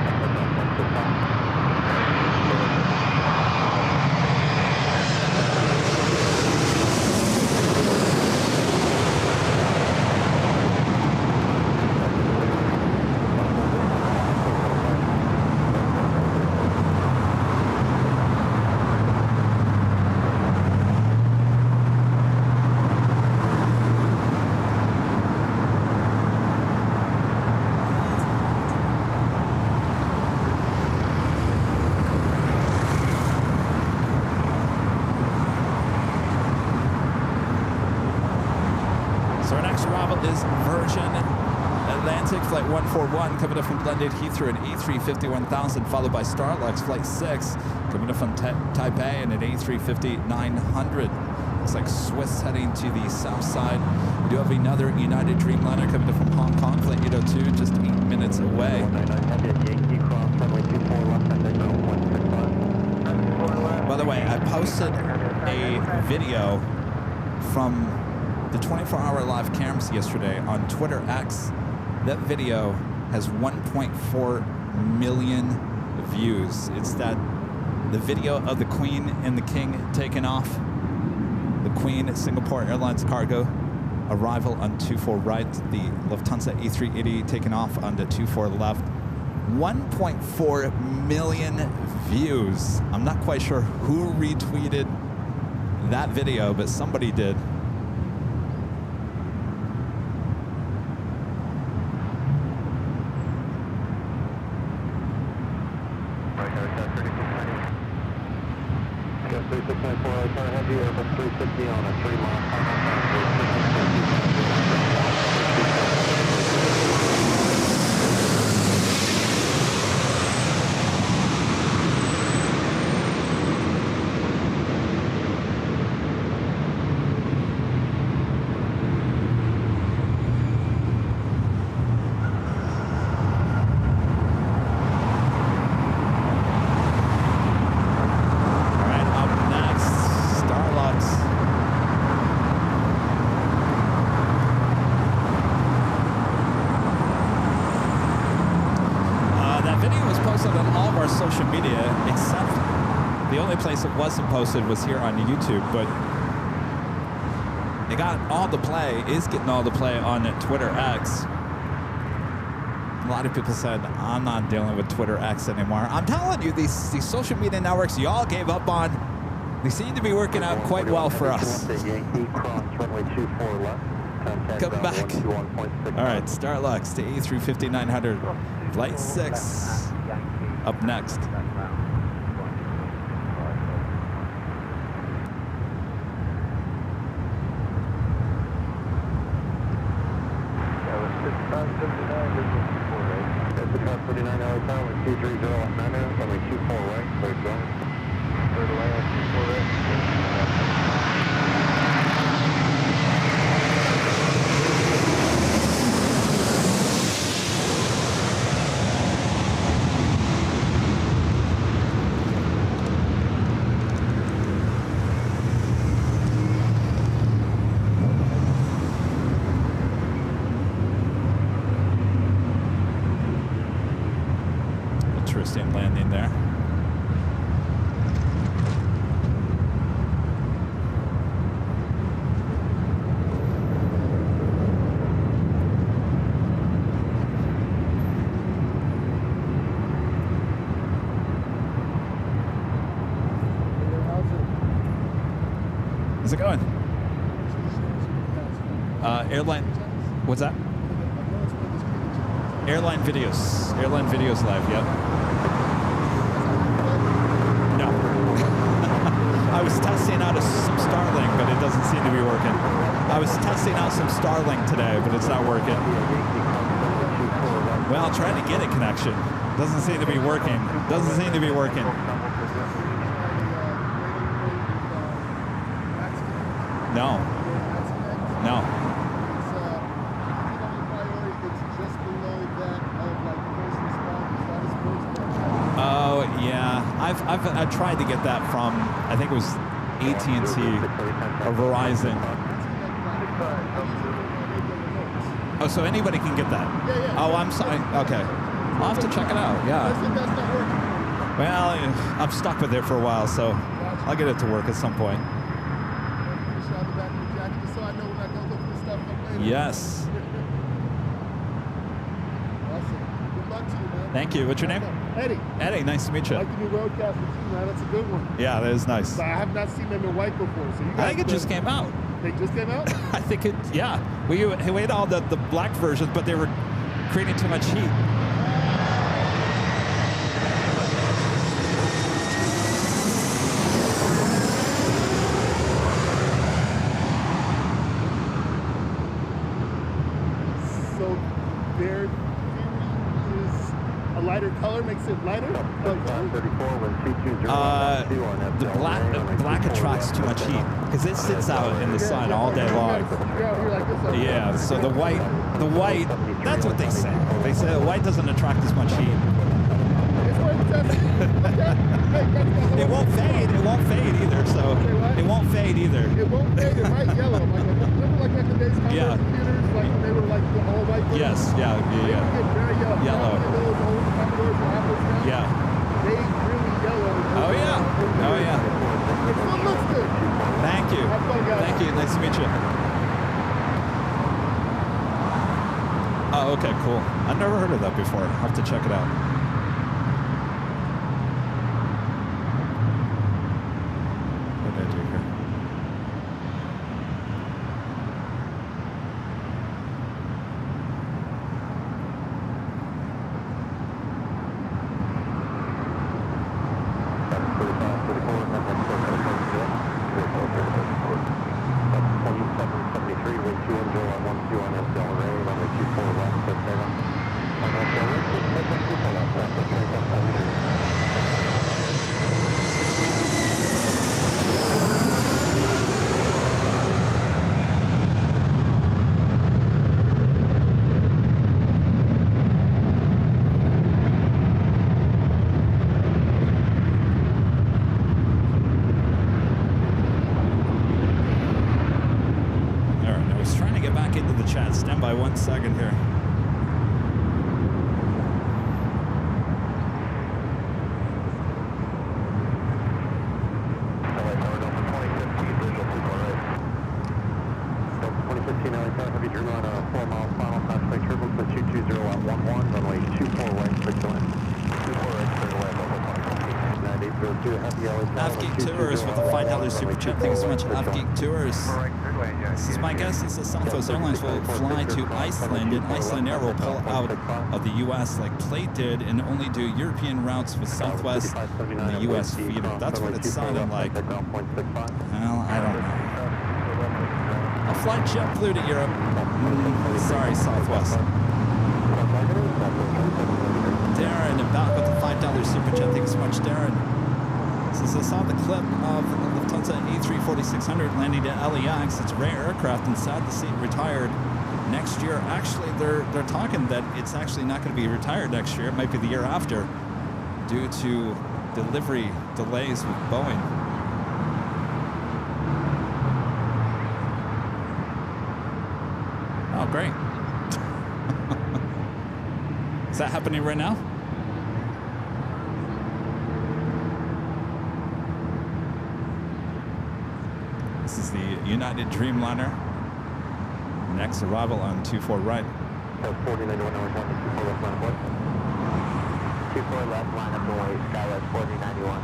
is Virgin Atlantic Flight 141 coming up from Blended Heathrow, an A350-1000, followed by Starlink Flight 6 coming up from Taipei and an A350-900. Looks like Swiss heading to the south side. We do have another United Dreamliner coming up from Hong Kong, Flight 802, just 8 minutes video from the 24-hour live cams yesterday on Twitter X. That video has 1.4 million views. It's the video of the Queen and the King taking off. The Queen at Singapore Airlines cargo arrival on 24 right. The Lufthansa A380 taking off on the 24 left. 1.4 million views. I'm not quite sure who retweeted that video, but somebody did. Yes, 3694, I car heavy, Airbus 350 on a 3-mile final. Social media, except the only place it wasn't posted was here on YouTube, but it got all the play, is getting all the play on Twitter X. A lot of people said, I'm not dealing with Twitter X anymore. I'm telling you, these social media networks you all gave up on, they seem to be working out quite well for us. Come back. All right, Starlux to A350-900, flight 6. Up next. That was 6579, this was 24 right. That's the car 49 hour time with 230 on 9, runway 24 right, clear going. Clear to land, 24 right. Interesting landing there. How's it going? Airline. What's that? Airline videos. Airline videos live, yep. No. I was testing out some Starlink, but it doesn't seem to be working. I was testing out some Starlink today, but it's not working. Well, I'll try to get a connection. Doesn't seem to be working. Doesn't seem to be working. No. No. Oh yeah, I've tried to get that from, I think it was AT&T or Verizon. Oh, so anybody can get that? Oh, I'm sorry. Okay, I'll have to check it out. Yeah. Well, I'm stuck with it for a while, so I'll get it to work at some point. Yes. Thank you. What's your name? Eddie. Eddie, nice to meet you. I like the new roadcaster too, man. That's a good one. Yeah, that is nice. But I have not seen them in white before. So you guys I think it just came out. They just came out? I think it, yeah. We had all the black versions, but they were creating too much heat. So their theory is a lighter color makes it lighter? The black attracts too much heat because it sits out in the sun all day long. Yeah, so the white, that's what they say. They say the white doesn't attract as much heat. It's Okay. Hey, It won't fade. It won't fade either. So it won't fade either. It won't fade. It might yellow. Like remember, like back in the days, Yeah. computers, like when they were like the all white. Yes. Yeah. They would Yeah. get very yellow. Yellow. Now, those old Commodores and Apples now, Yeah. they really yellow. Oh yeah. Oh yeah. It still looks good. Thank you. Have fun, guys. Thank you. Nice to meet you. Oh, okay, cool. I've never heard of that before. I'll have to check it out. What did I do here? By 1 second here. Heavy Drew on a 4 mile final fast flight turbo for 220 at 11, runway 24 right, clear to land. 24 right, clear to land, over 9802, Happy LA. Avgeek Tours with a $5 super chat. Thank you so much, Avgeek Tours. This is my guess is that Southwest Airlines will fly to Iceland, and Iceland Air will pull out of the U.S. like Plate did and only do European routes with Southwest and the U.S. feeder. That's what it sounded like. Well, I don't know. I'll fly JetBlue to Europe. Sorry, Southwest. Darren, about with the $5 super chat. Thank you so much, Darren. Since I saw the clip of Lufthansa A340-600 landing at LAX, it's a rare aircraft and sad to see it retired next year. Actually, they're talking that it's actually not going to be retired next year. It might be the year after due to delivery delays with Boeing. Oh, great. Is that happening right now? This is the United Dreamliner. Next arrival on 24 right. 4091 hours on the 24 left line of what? 24 left line up the way, Skywest 4091.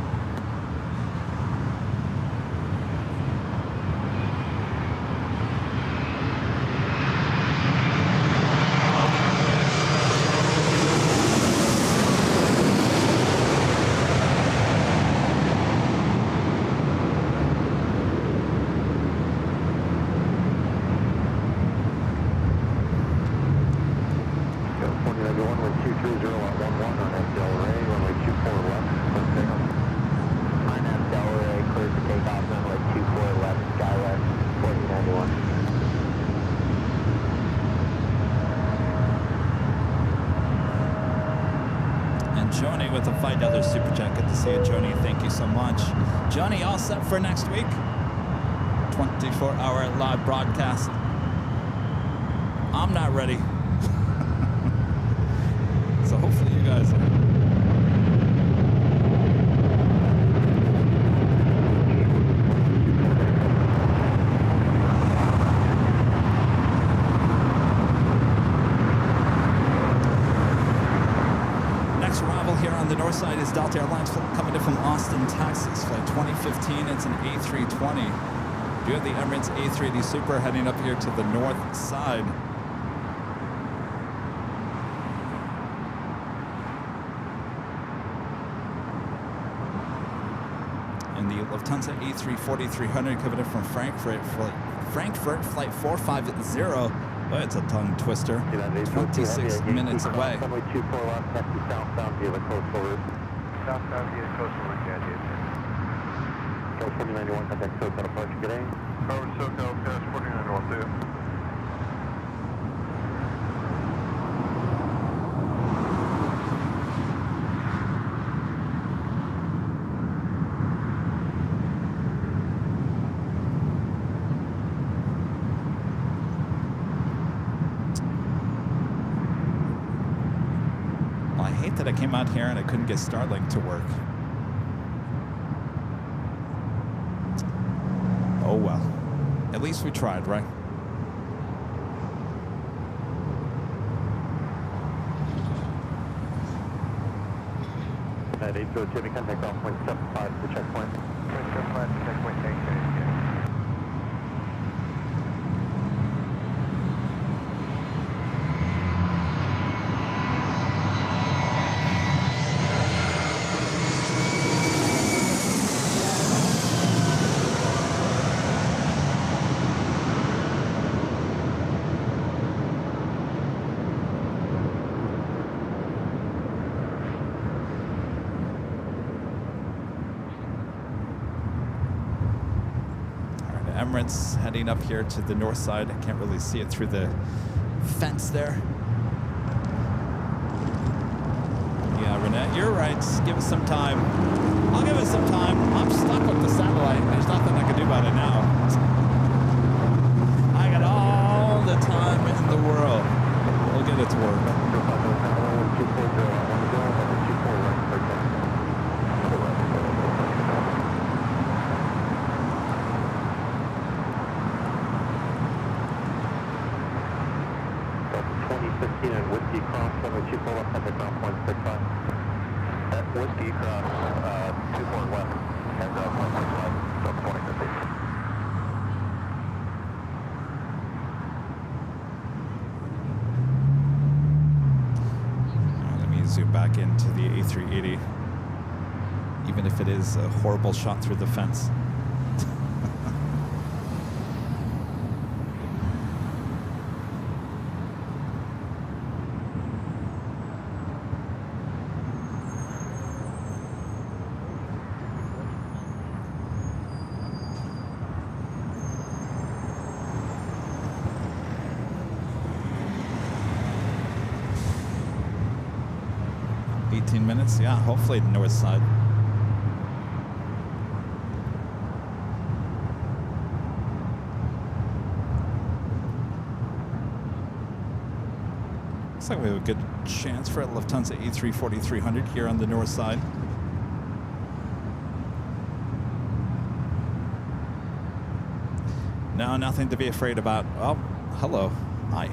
Joni with a $5 super chat. Good to see you, Joni. Thank you so much. Johnny, all set for next week? 24-hour live broadcast. I'm not ready. So hopefully you guys are. The north side is Delta Airlines coming in from Austin, Texas, flight 2015. It's an A320. You have the Emirates A380 Super heading up here to the north side. And the Lufthansa A340-300 coming in from Frankfurt, flight 450. Well, it's a tongue twister. 26 minutes away. Runway 24 left, taxi southbound via the coastal route. Southbound via coastal route, yeah, Coast 4091, contact SoCal departure, good day. Over SoCal, pass 4912. Well, I hate that I came out here and I couldn't get Starlink to work. Oh well. At least we tried, right? At 8 Jimmy, contact off 0.75 to checkpoint. 0.75 to checkpoint, thanks, guys. Emirates heading up here to the north side. I can't really see it through the fence there. Yeah, Renette, you're right. Give us some time. I'll give it some time. I'm stuck with the satellite. There's nothing I can do about it now. I got all the time in the world. We'll get it to work. And Whiskey Cross, 724 left, contact ground 0.65. At Whiskey Cross, 24 left, and 0.65, so 2050. Let me zoom back into the A380, even if it is a horrible shot through the fence. Minutes, yeah, hopefully the north side. Looks like we have a good chance for a Lufthansa A340-300 here on the north side. No, nothing to be afraid about. Oh, hello. Hi.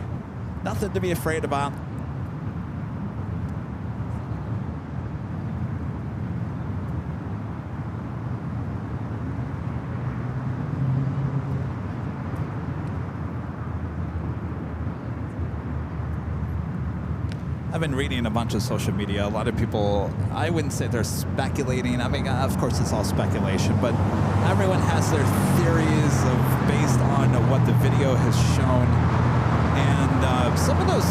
Nothing to be afraid about. I've been reading a bunch of social media. A lot of people, I wouldn't say they're speculating. I mean, of course, it's all speculation, but everyone has their theories based on what the video has shown. And some of those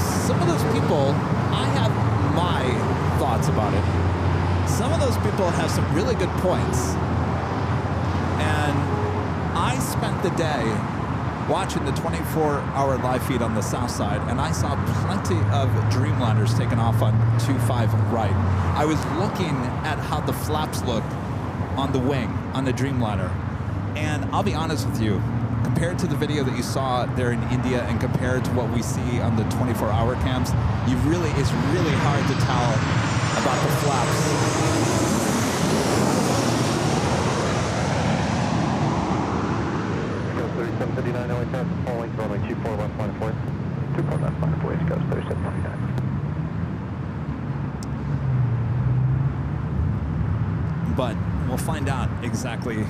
people, I have my thoughts about it. Some of those people have some really good points. And I spent the day watching the 24-hour live feed on the south side, and I saw plenty of Dreamliners taking off on 25 right. I was looking at how the flaps look on the wing on the Dreamliner, and I'll be honest with you, compared to the video that you saw there in India and compared to what we see on the 24-hour cams, it's really hard to tell about the flaps. 3759, no intent, following runway 24 left, line of voice. 24 left, line of voice, goes 3759. But we'll find out exactly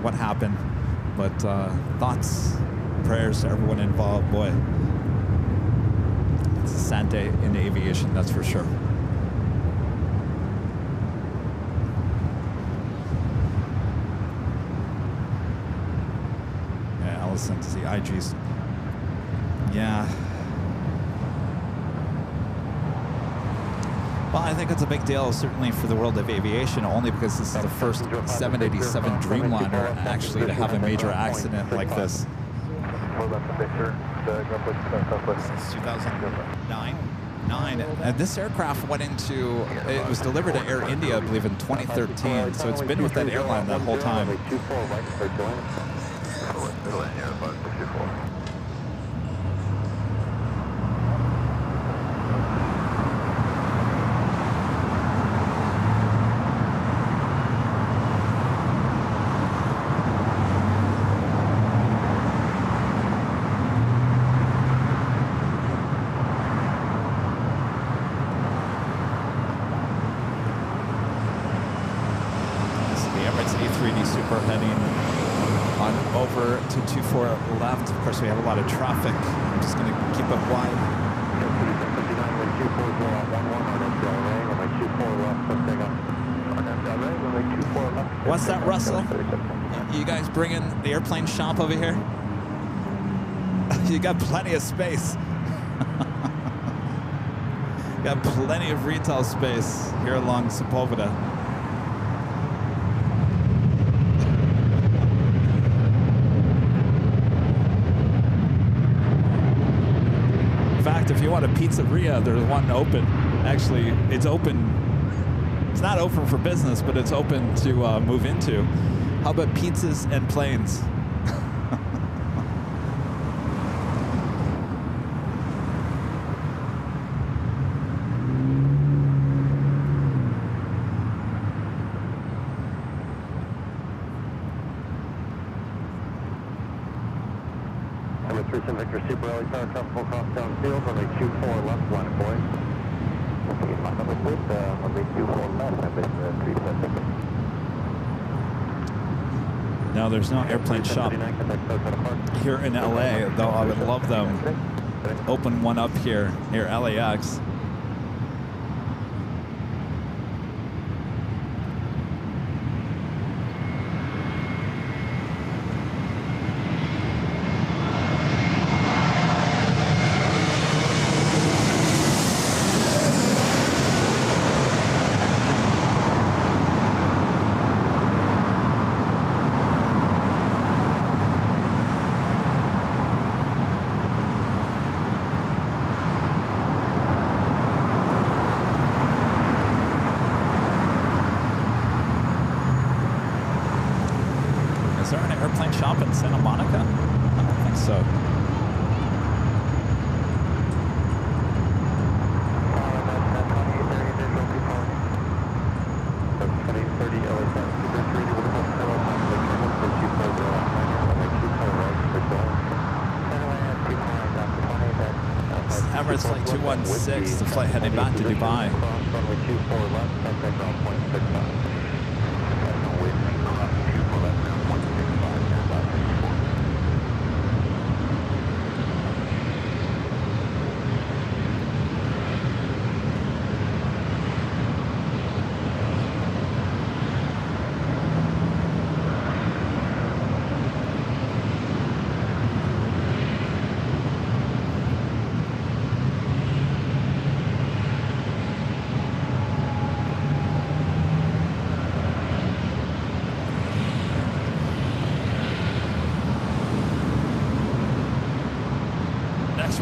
what happened. But thoughts, prayers to everyone involved. Boy, it's a sad day in aviation, that's for sure. To the IGs. Yeah. Well, I think it's a big deal, certainly for the world of aviation, only because this is the first 787 Dreamliner actually to have a major accident like this. Since 2009. And this aircraft went into, it was delivered to Air India, I believe, in 2013. So it's been with that airline that whole time. Jockey Super heading on over to 24 left. Of course, we have a lot of traffic. I'm just going to keep it wide. What's that, Russell? You guys bringing the airplane shop over here? You got plenty of space. Got plenty of retail space here along Sepulveda. In fact, if you want a pizzeria, there's one open. Actually, it's open. It's not open for business, but it's open to move into. How about pizzas and planes? Victor Super Early Tower, comfortable cross downfield, runway 24 left, line of boys. Okay, my number with runway 24 left, I'm in 3 left. Now, there's no airplane shop here in LA, though I would love them open one up here near LAX. Is there an airplane shop in Santa Monica? I don't think so. Emirates Flight 216, the flight heading back to Dubai.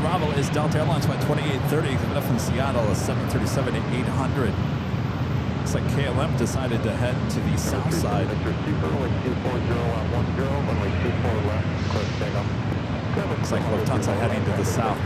Arrival is Delta Airlines Flight 2830 coming up from Seattle, a 737-800. Looks like KLM decided to head to the south side. Looks like Lufthansa heading to the south.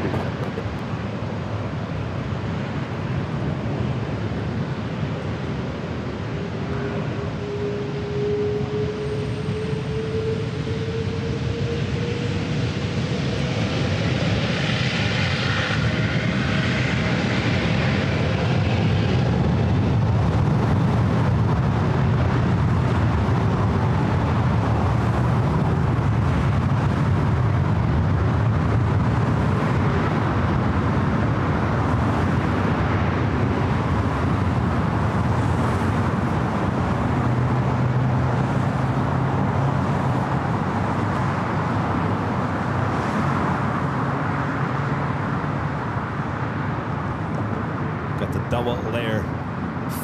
Double layer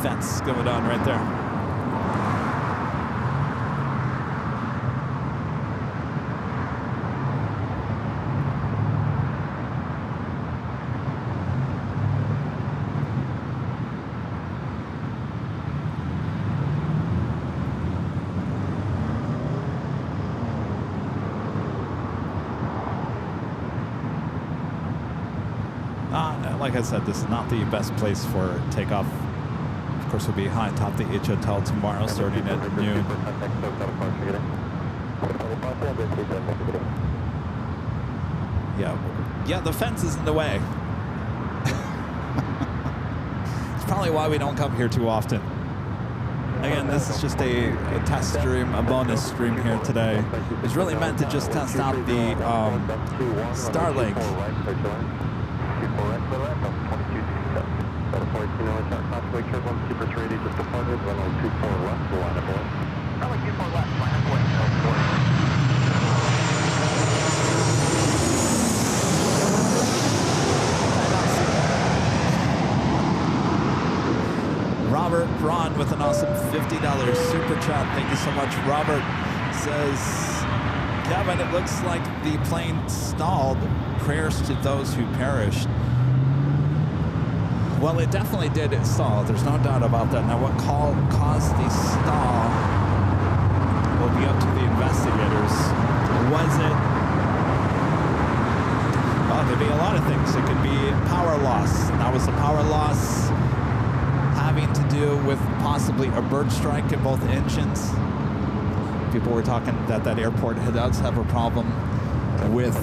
fence going on right there. Like I said, this is not the best place for takeoff. Of course, we'll be high atop the H Hotel tomorrow, starting at noon. Yeah, the fence is in the way. It's probably why we don't come here too often. Again, this is just a test stream, a bonus stream here today. It's really meant to just test out the Starlink. Robert Braun with an awesome $50 super chat. Thank you so much. Robert says, Kevin, it looks like the plane stalled. Prayers to those who perished. Well, it definitely did stall. There's no doubt about that. Now, what caused the stall will be up to the investigators. Was it? Well, it could be a lot of things. It could be power loss. Now, was the power loss having to do with possibly a bird strike in both engines? People were talking that that airport does have a problem with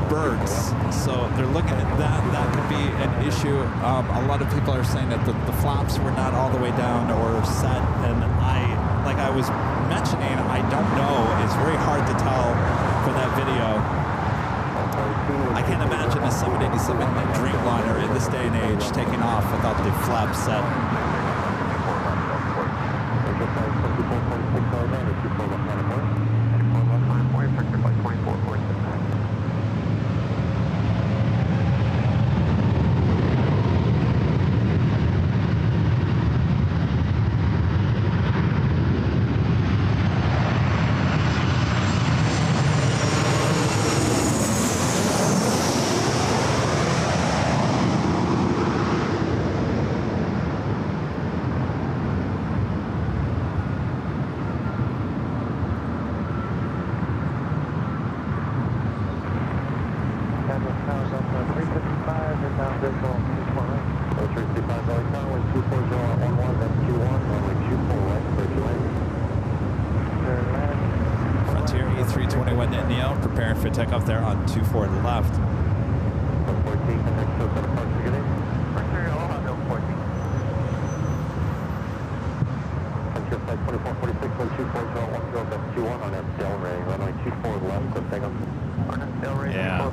birds, so they're looking at that. That could be an issue. A lot of people are saying that the flaps were not all the way down or set, and like I was mentioning, I don't know. It's very hard to tell for that video. I can't imagine a 787 Dreamliner in this day and age taking off without the flap set. Frontier E321 Neo, preparing for takeoff there on 24 left. Yeah.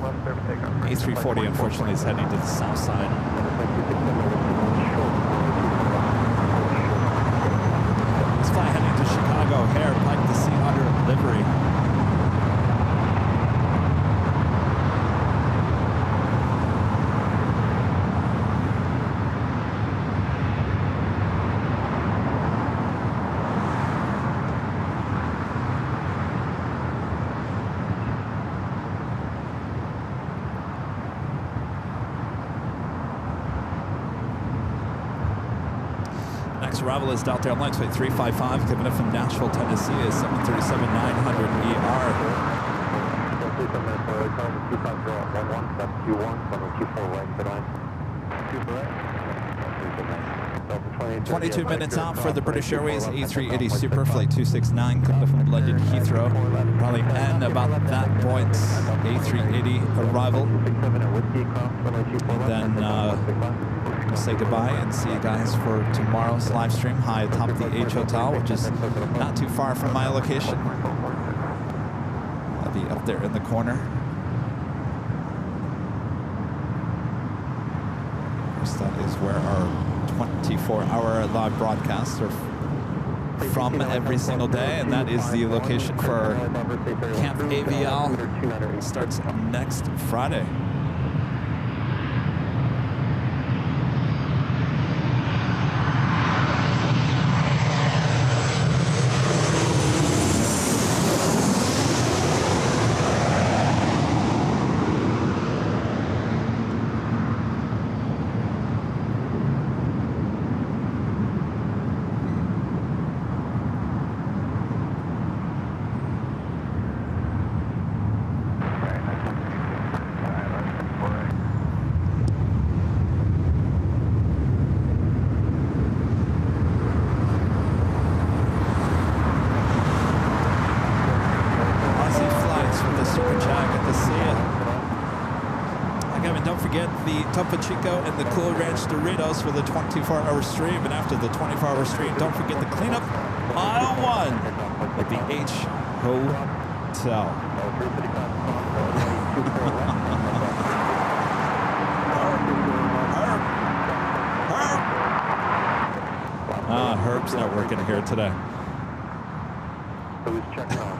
E340 unfortunately is heading to the south side. Let's fly heading to Chicago. O'Hare, like the Sea Otter livery. Arrival is Delta Airlines flight 355 coming up from Nashville, Tennessee is 737-900 ER. Delta 22 minutes out for the British Airways A380 Super flight 269 coming up from London Heathrow. Probably end about that point. A380 arrival. Then say goodbye and see you guys for tomorrow's live stream high atop the H Hotel, which is not too far from my location. I'll be up there in the corner. Of course, that is where our 24-hour live broadcasts are from every single day, and that is the location for Camp Aviation. Starts next Friday. the Topo Chico and the Cool Ranch Doritos for the 24-hour stream. And after the 24-hour stream, don't forget the cleanup aisle 1 at the H Hotel. Herb's not working here today. Who's checking on?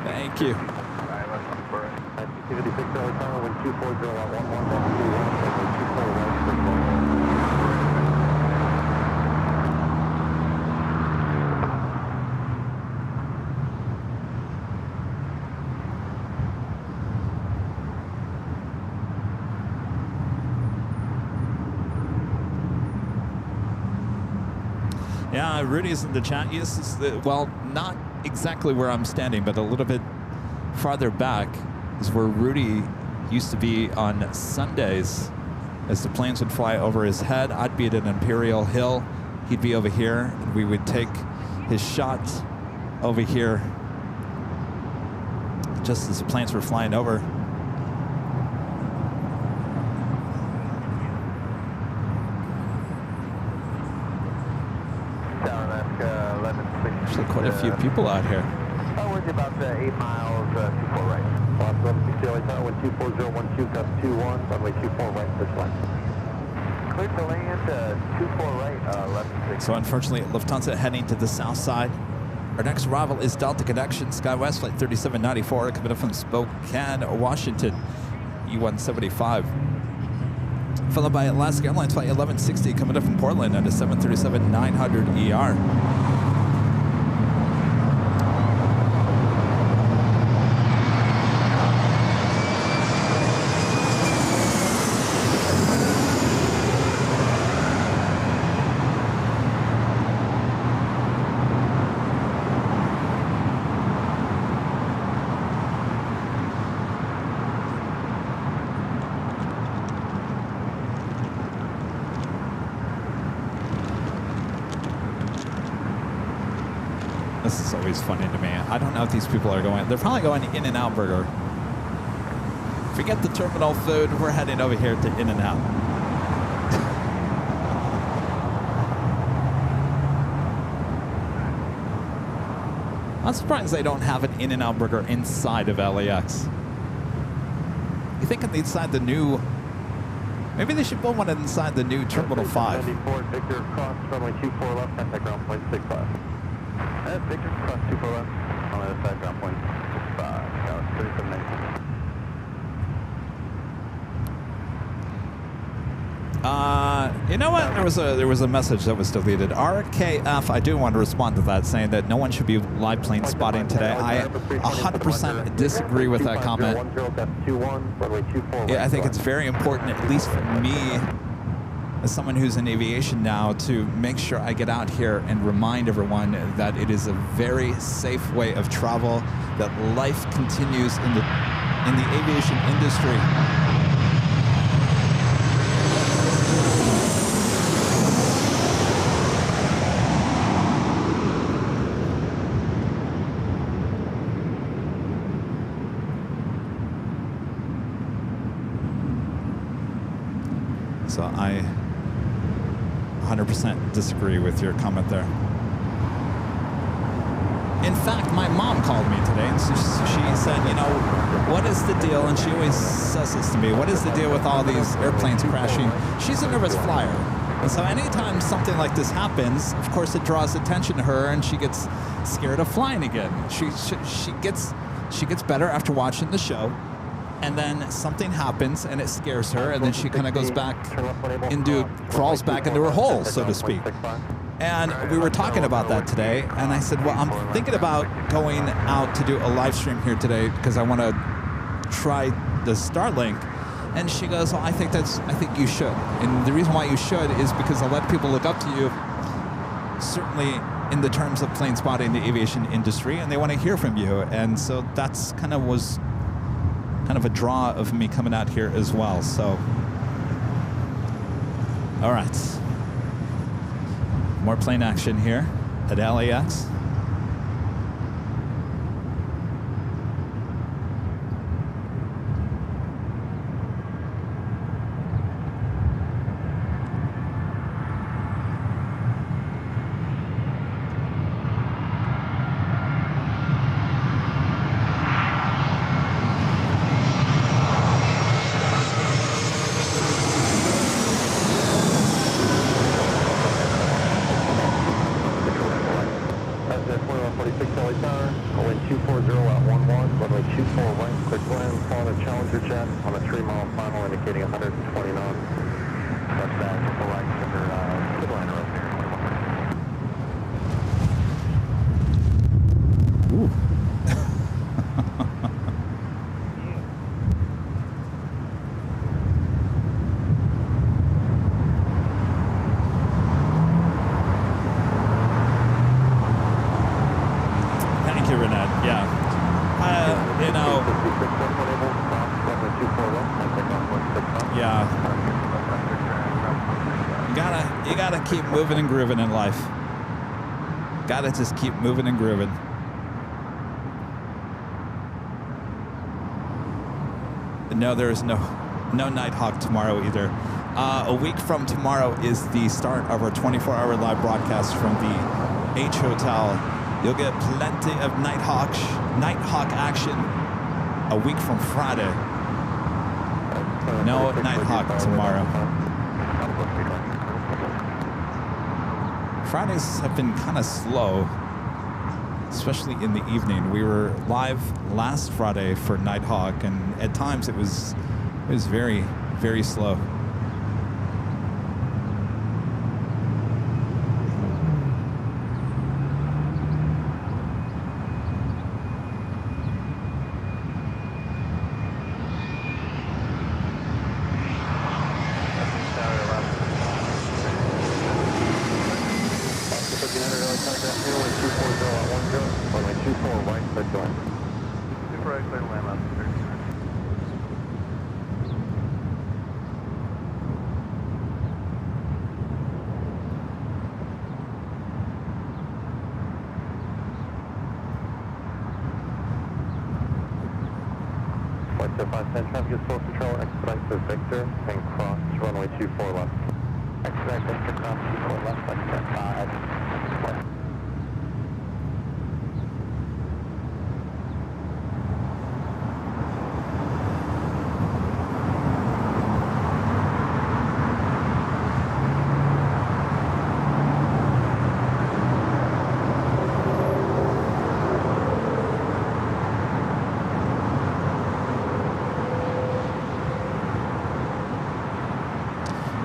Thank you. Yeah, Rudy's in the chat. Yes, well, not exactly where I'm standing, but a little bit farther back is where Rudy used to be on Sundays as the planes would fly over his head. I'd be at an Imperial Hill. He'd be over here, and we would take his shot over here just as the planes were flying over. Actually, quite a few people out here. We're about 8 miles, 24 right. Lost 1160 LA Tower, 124012, gust 21, runway 24 right, this line. Cleared to land, 24 right, 1160. So unfortunately, Lufthansa heading to the south side. Our next arrival is Delta Connection, SkyWest Flight 3794, coming up from Spokane, Washington, E175. Followed by Alaska Airlines Flight 1160, coming up from Portland at a 737-900 ER. This is always funny to me. I don't know if these people are going. They're probably going to In-N-Out Burger. Forget the terminal food. We're heading over here to In-N-Out. I'm surprised they don't have an In-N-Out Burger inside of LAX. You think inside the new... Maybe they should build one inside the new Terminal 5. 94, Victor, cross, runway 24 left, contact ground point 65. Victor, cross 24 left, on the other side, ground point 65, 3719. You know what? There was a message that was deleted. RKF, I do want to respond to that, saying that no one should be live plane spotting today. I 100% disagree with that comment. Yeah, I think it's very important, at least for me, as someone who's in aviation now, to make sure I get out here and remind everyone that it is a very safe way of travel, that life continues in the aviation industry. So I 100% disagree with your comment there. In fact, my mom called me today and she said, you know, what is the deal? And she always says this to me, what is the deal with all these airplanes crashing? She's a nervous flyer. And so anytime something like this happens, of course it draws attention to her and she gets scared of flying again. She gets better after watching the show. And then something happens and it scares her, and then she kind of goes back crawls back into her hole, so to speak. And we were talking about that today, and I said, well, I'm thinking about going out to do a live stream here today because I want to try the Starlink. And she goes, well, I think you should. And the reason why you should is because I'll let people look up to you, certainly in the terms of plane spotting the aviation industry, and they want to hear from you. And so that's kind of a draw of me coming out here as well. So, all right. More plane action here at LAX. 24 right, quick land, follow the Challenger jet on a 3-mile final indicating 120 knots. That's that, triple right, under good liner up here. Ooh. Thank you, Renette. Yeah. You know. Yeah. You gotta keep moving and grooving in life. Gotta just keep moving and grooving. No, there is no Nighthawk tomorrow either. A week from tomorrow is the start of our 24-hour live broadcast from the H Hotel. You'll get plenty of Nighthawk action a week from Friday. No Nighthawk tomorrow. Fridays have been kind of slow, especially in the evening. We were live last Friday for Nighthawk, and at times it was very, very slow. Traffic is full control, expedite to Victor, and cross runway 24 left. Expedite Victor, cross 24 left, like 5 left.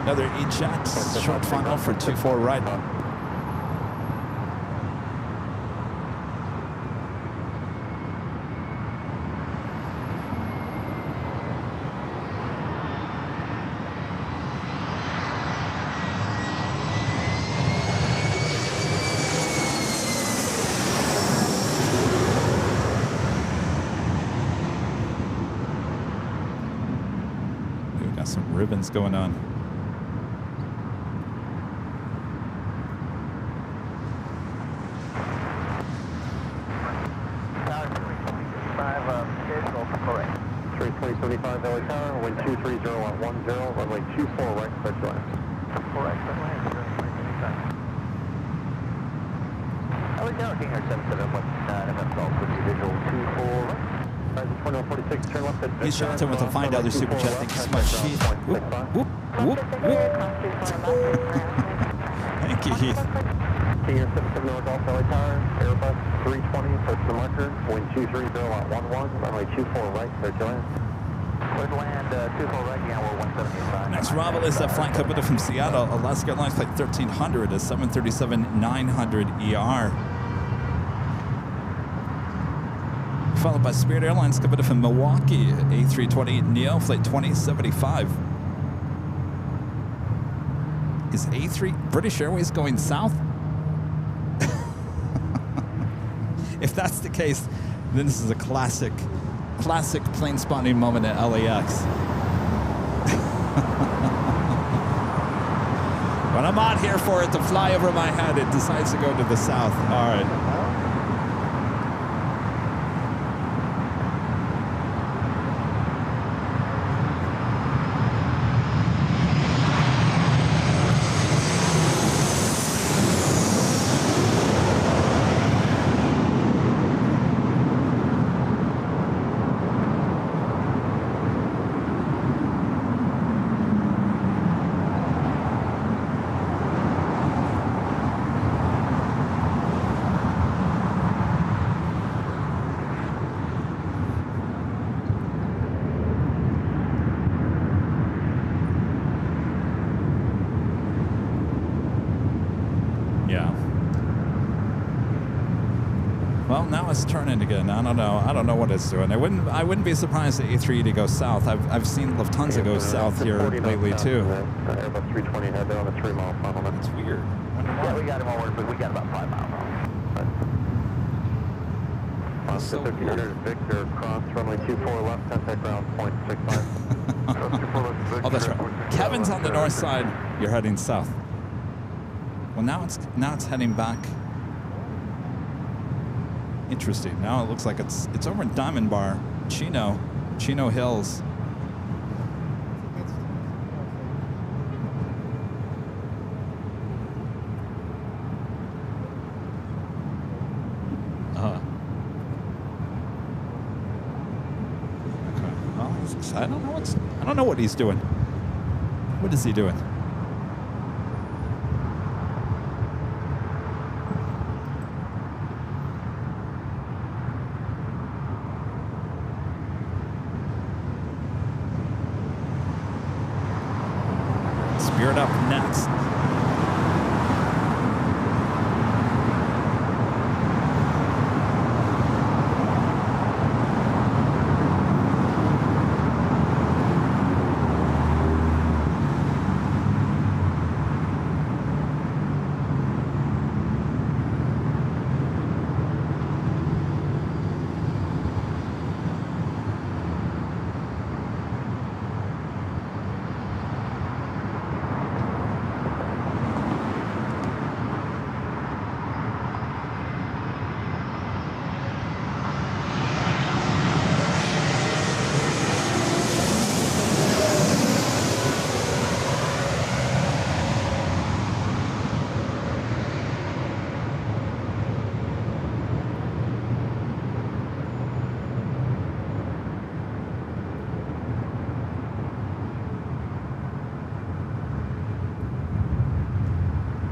Another E-Jet, short final for 24 right. We've got some ribbons going on. Wind 230 at 10, runway 24 right, clear to land. Correct, clear land, 025. LA Tower, King Air 7719 FFL, with the visual 24 right. 2146, turn left at Victor. He's Jonathan with a $5 super chat. Thank you so much, Heath. Whoop, whoop, whoop, whoop. Thank you, Heath. King Air 77 North Golf, LA Tower, Airbus 320, approach the marker, wind 230 at 11, runway 24 right, clear to land. Clear to land, 24 right, hour 175. Next arrival is a flight company from Seattle, Alaska Airlines Flight 1300, a 737-900 ER. Followed by Spirit Airlines company from Milwaukee, A320neo Flight 2075. Is British Airways going south? If that's the case, then this is a classic plane spotting moment at LAX. When I'm out here for it to fly over my head, it decides to go to the south. All right. Well, now it's turning again. I don't know. I don't know what it's doing. I wouldn't be surprised at A380 go south. I've seen Lufthansa go south here lately too. Airbus 320 head there on a 3-mile final. It's weird. Yeah, we got him on word, but we got about 5 miles off. So 1500 Victor, cross runway 24 left, contact ground, 0.65. Oh, that's right. Kevin's on the north side. You're heading south. Well, now it's heading back. Interesting. Now it looks like it's over in Diamond Bar, Chino Hills. I don't know what he's doing. What is he doing? Spirit up next.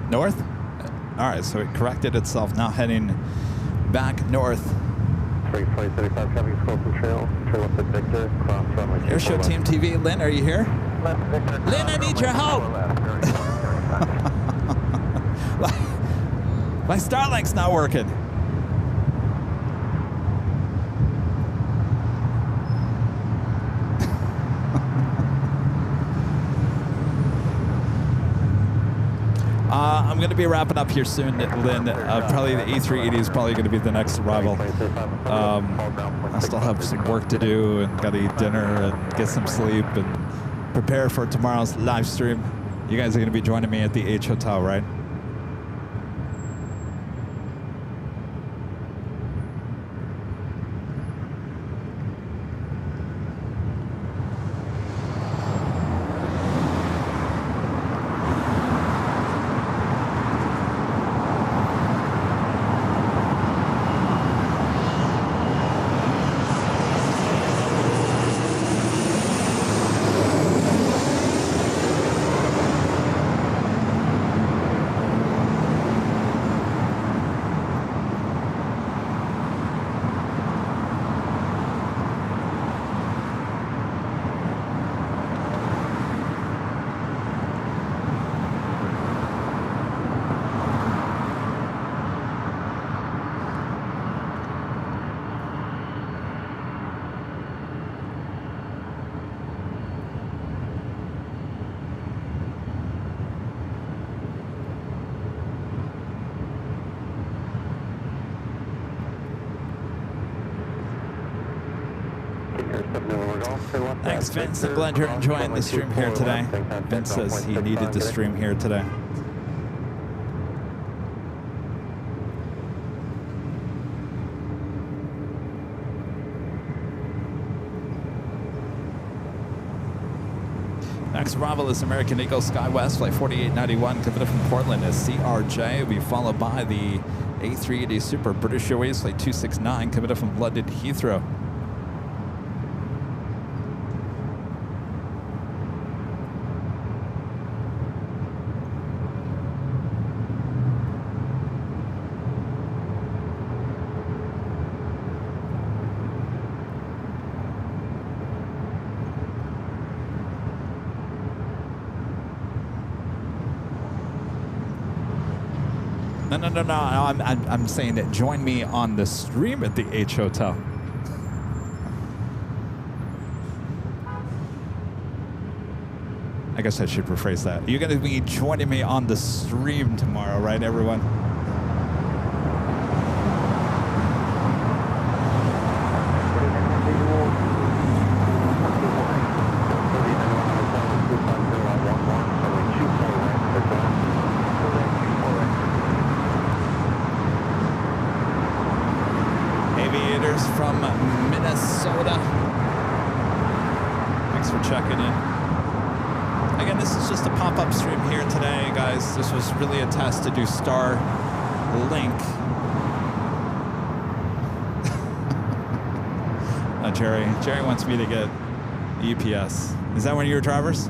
North? All right, so it corrected itself, now heading back north. 335 traffic, Scotland Trail, trail up to Victor, cross runway 24 Airshow left. Team TV, Lynn, are you here? Lynn, I need your help! My Starlink's not working. I'm going to be wrapping up here soon, Lynn. Probably the A380 is probably going to be the next arrival. I still have some work to do and got to eat dinner and get some sleep and prepare for tomorrow's live stream. You guys are going to be joining me at the H Hotel, right? Thanks, Vince. I'm glad you're enjoying the stream here today. Vince says he needed to stream here today. Next arrival is American Eagle SkyWest Flight 4891 coming from Portland as CRJ. Will be followed by the A380 Super British Airways Flight 269 coming from London Heathrow. No. I'm saying that join me on the stream at the H Hotel. I guess I should rephrase that. You're going to be joining me on the stream tomorrow, right, everyone? Aviators from Minnesota. Thanks for checking in. Again, this is just a pop-up stream here today, guys. This was really a test to do Starlink. Jerry wants me to get UPS. Is that one of your drivers?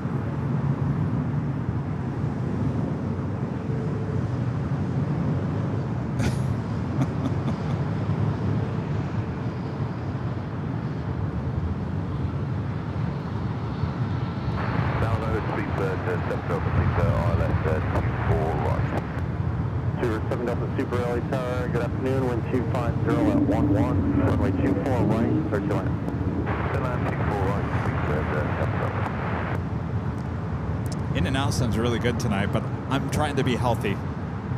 Sounds really good tonight, but I'm trying to be healthy.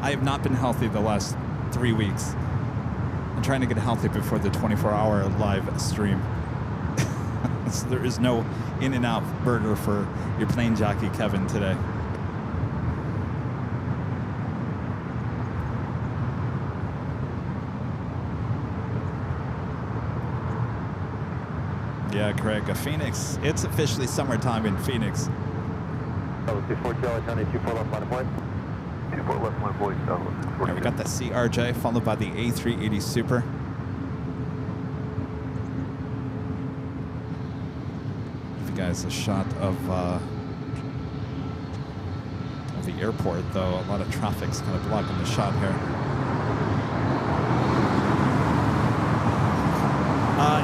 I have not been healthy the last 3 weeks. I'm trying to get healthy before the 24-hour live stream. So there is no In-N-Out burger for your Plane Jockey Kevin today. Yeah, Craig, Phoenix. It's officially summertime in Phoenix. Before Charlie County, 24 left line of flight. 24 left line of flight. Yeah, we got the CRJ followed by the A380 Super. Give you guys a shot of the airport, though. A lot of traffic's kind of blocking the shot here.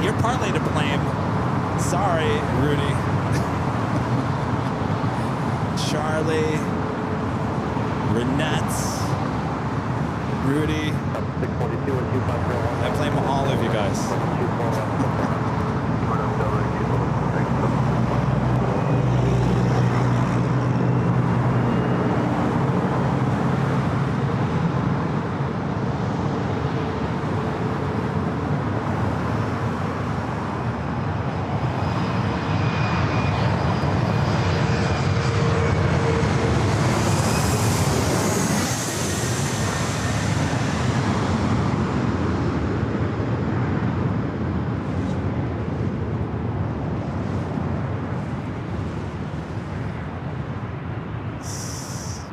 You're partly to blame. Sorry, Rudy. Charlie, Renette, Rudy. I blame all of you guys.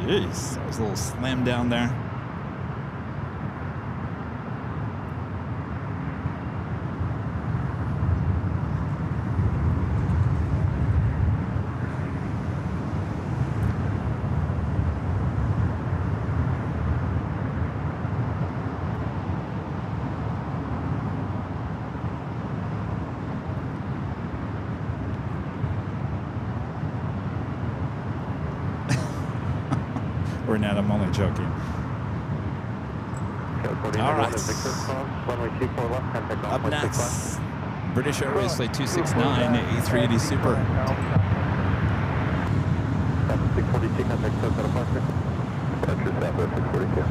Jeez, that was a little slam down there. Renette, I'm only joking. All right. Up next, British Airways Flight 269, A380 Super. 642 contact close out of Parker. Departure Southwest 642.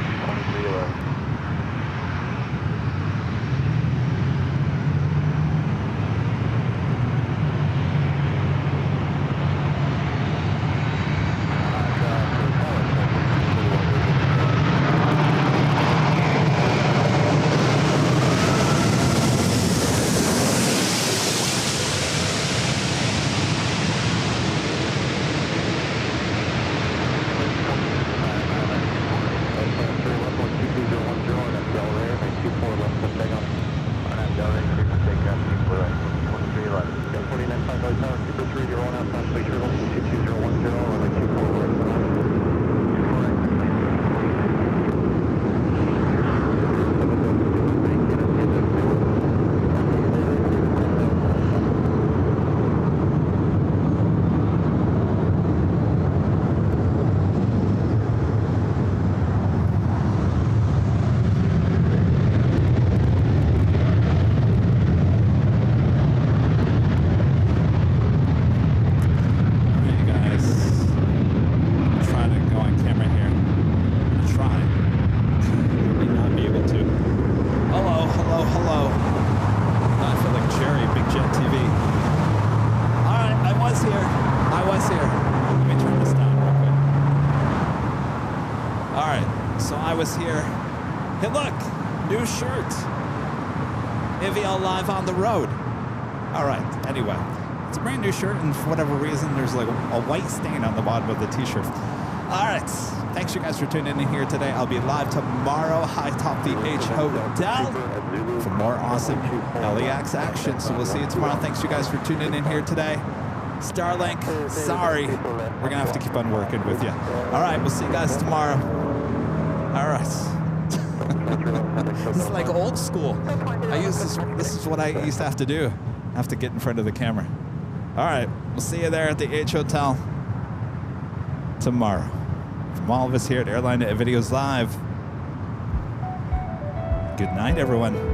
2311. Live on the road. All right. Anyway, it's a brand new shirt, and for whatever reason, there's like a white stain on the bottom of the t-shirt. All right. Thanks, you guys, for tuning in here today. I'll be live tomorrow, high top the H Hotel, for more awesome LAX action. So we'll see you tomorrow. Thanks, you guys, for tuning in here today. Starlink, sorry, we're gonna have to keep on working with you. All right. We'll see you guys tomorrow. All right. This is like old school. This is what I used to have to do. I have to get in front of the camera. All right, we'll see you there at the H Hotel tomorrow. From all of us here at Airline Videos Live, good night, everyone.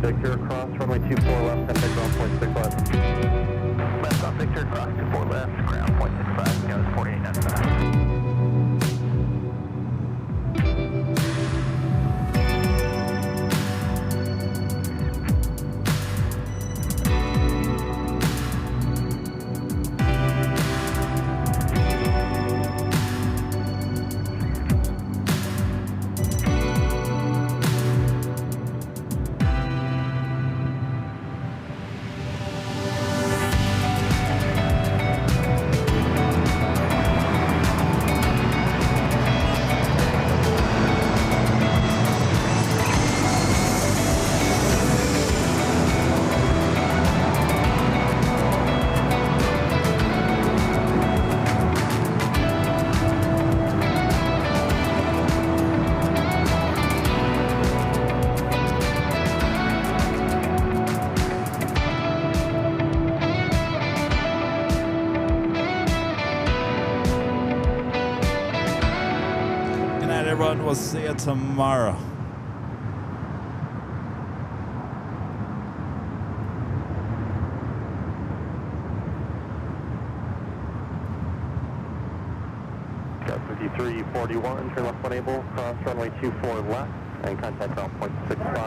Victor across, runway 24 left, and ground point 6 left. Left off Victor, cross 24 left, ground point 65, goes 4895. We'll see you tomorrow. Got 5341, turn left 1 able, cross runway 24 left, and contact ground point 65.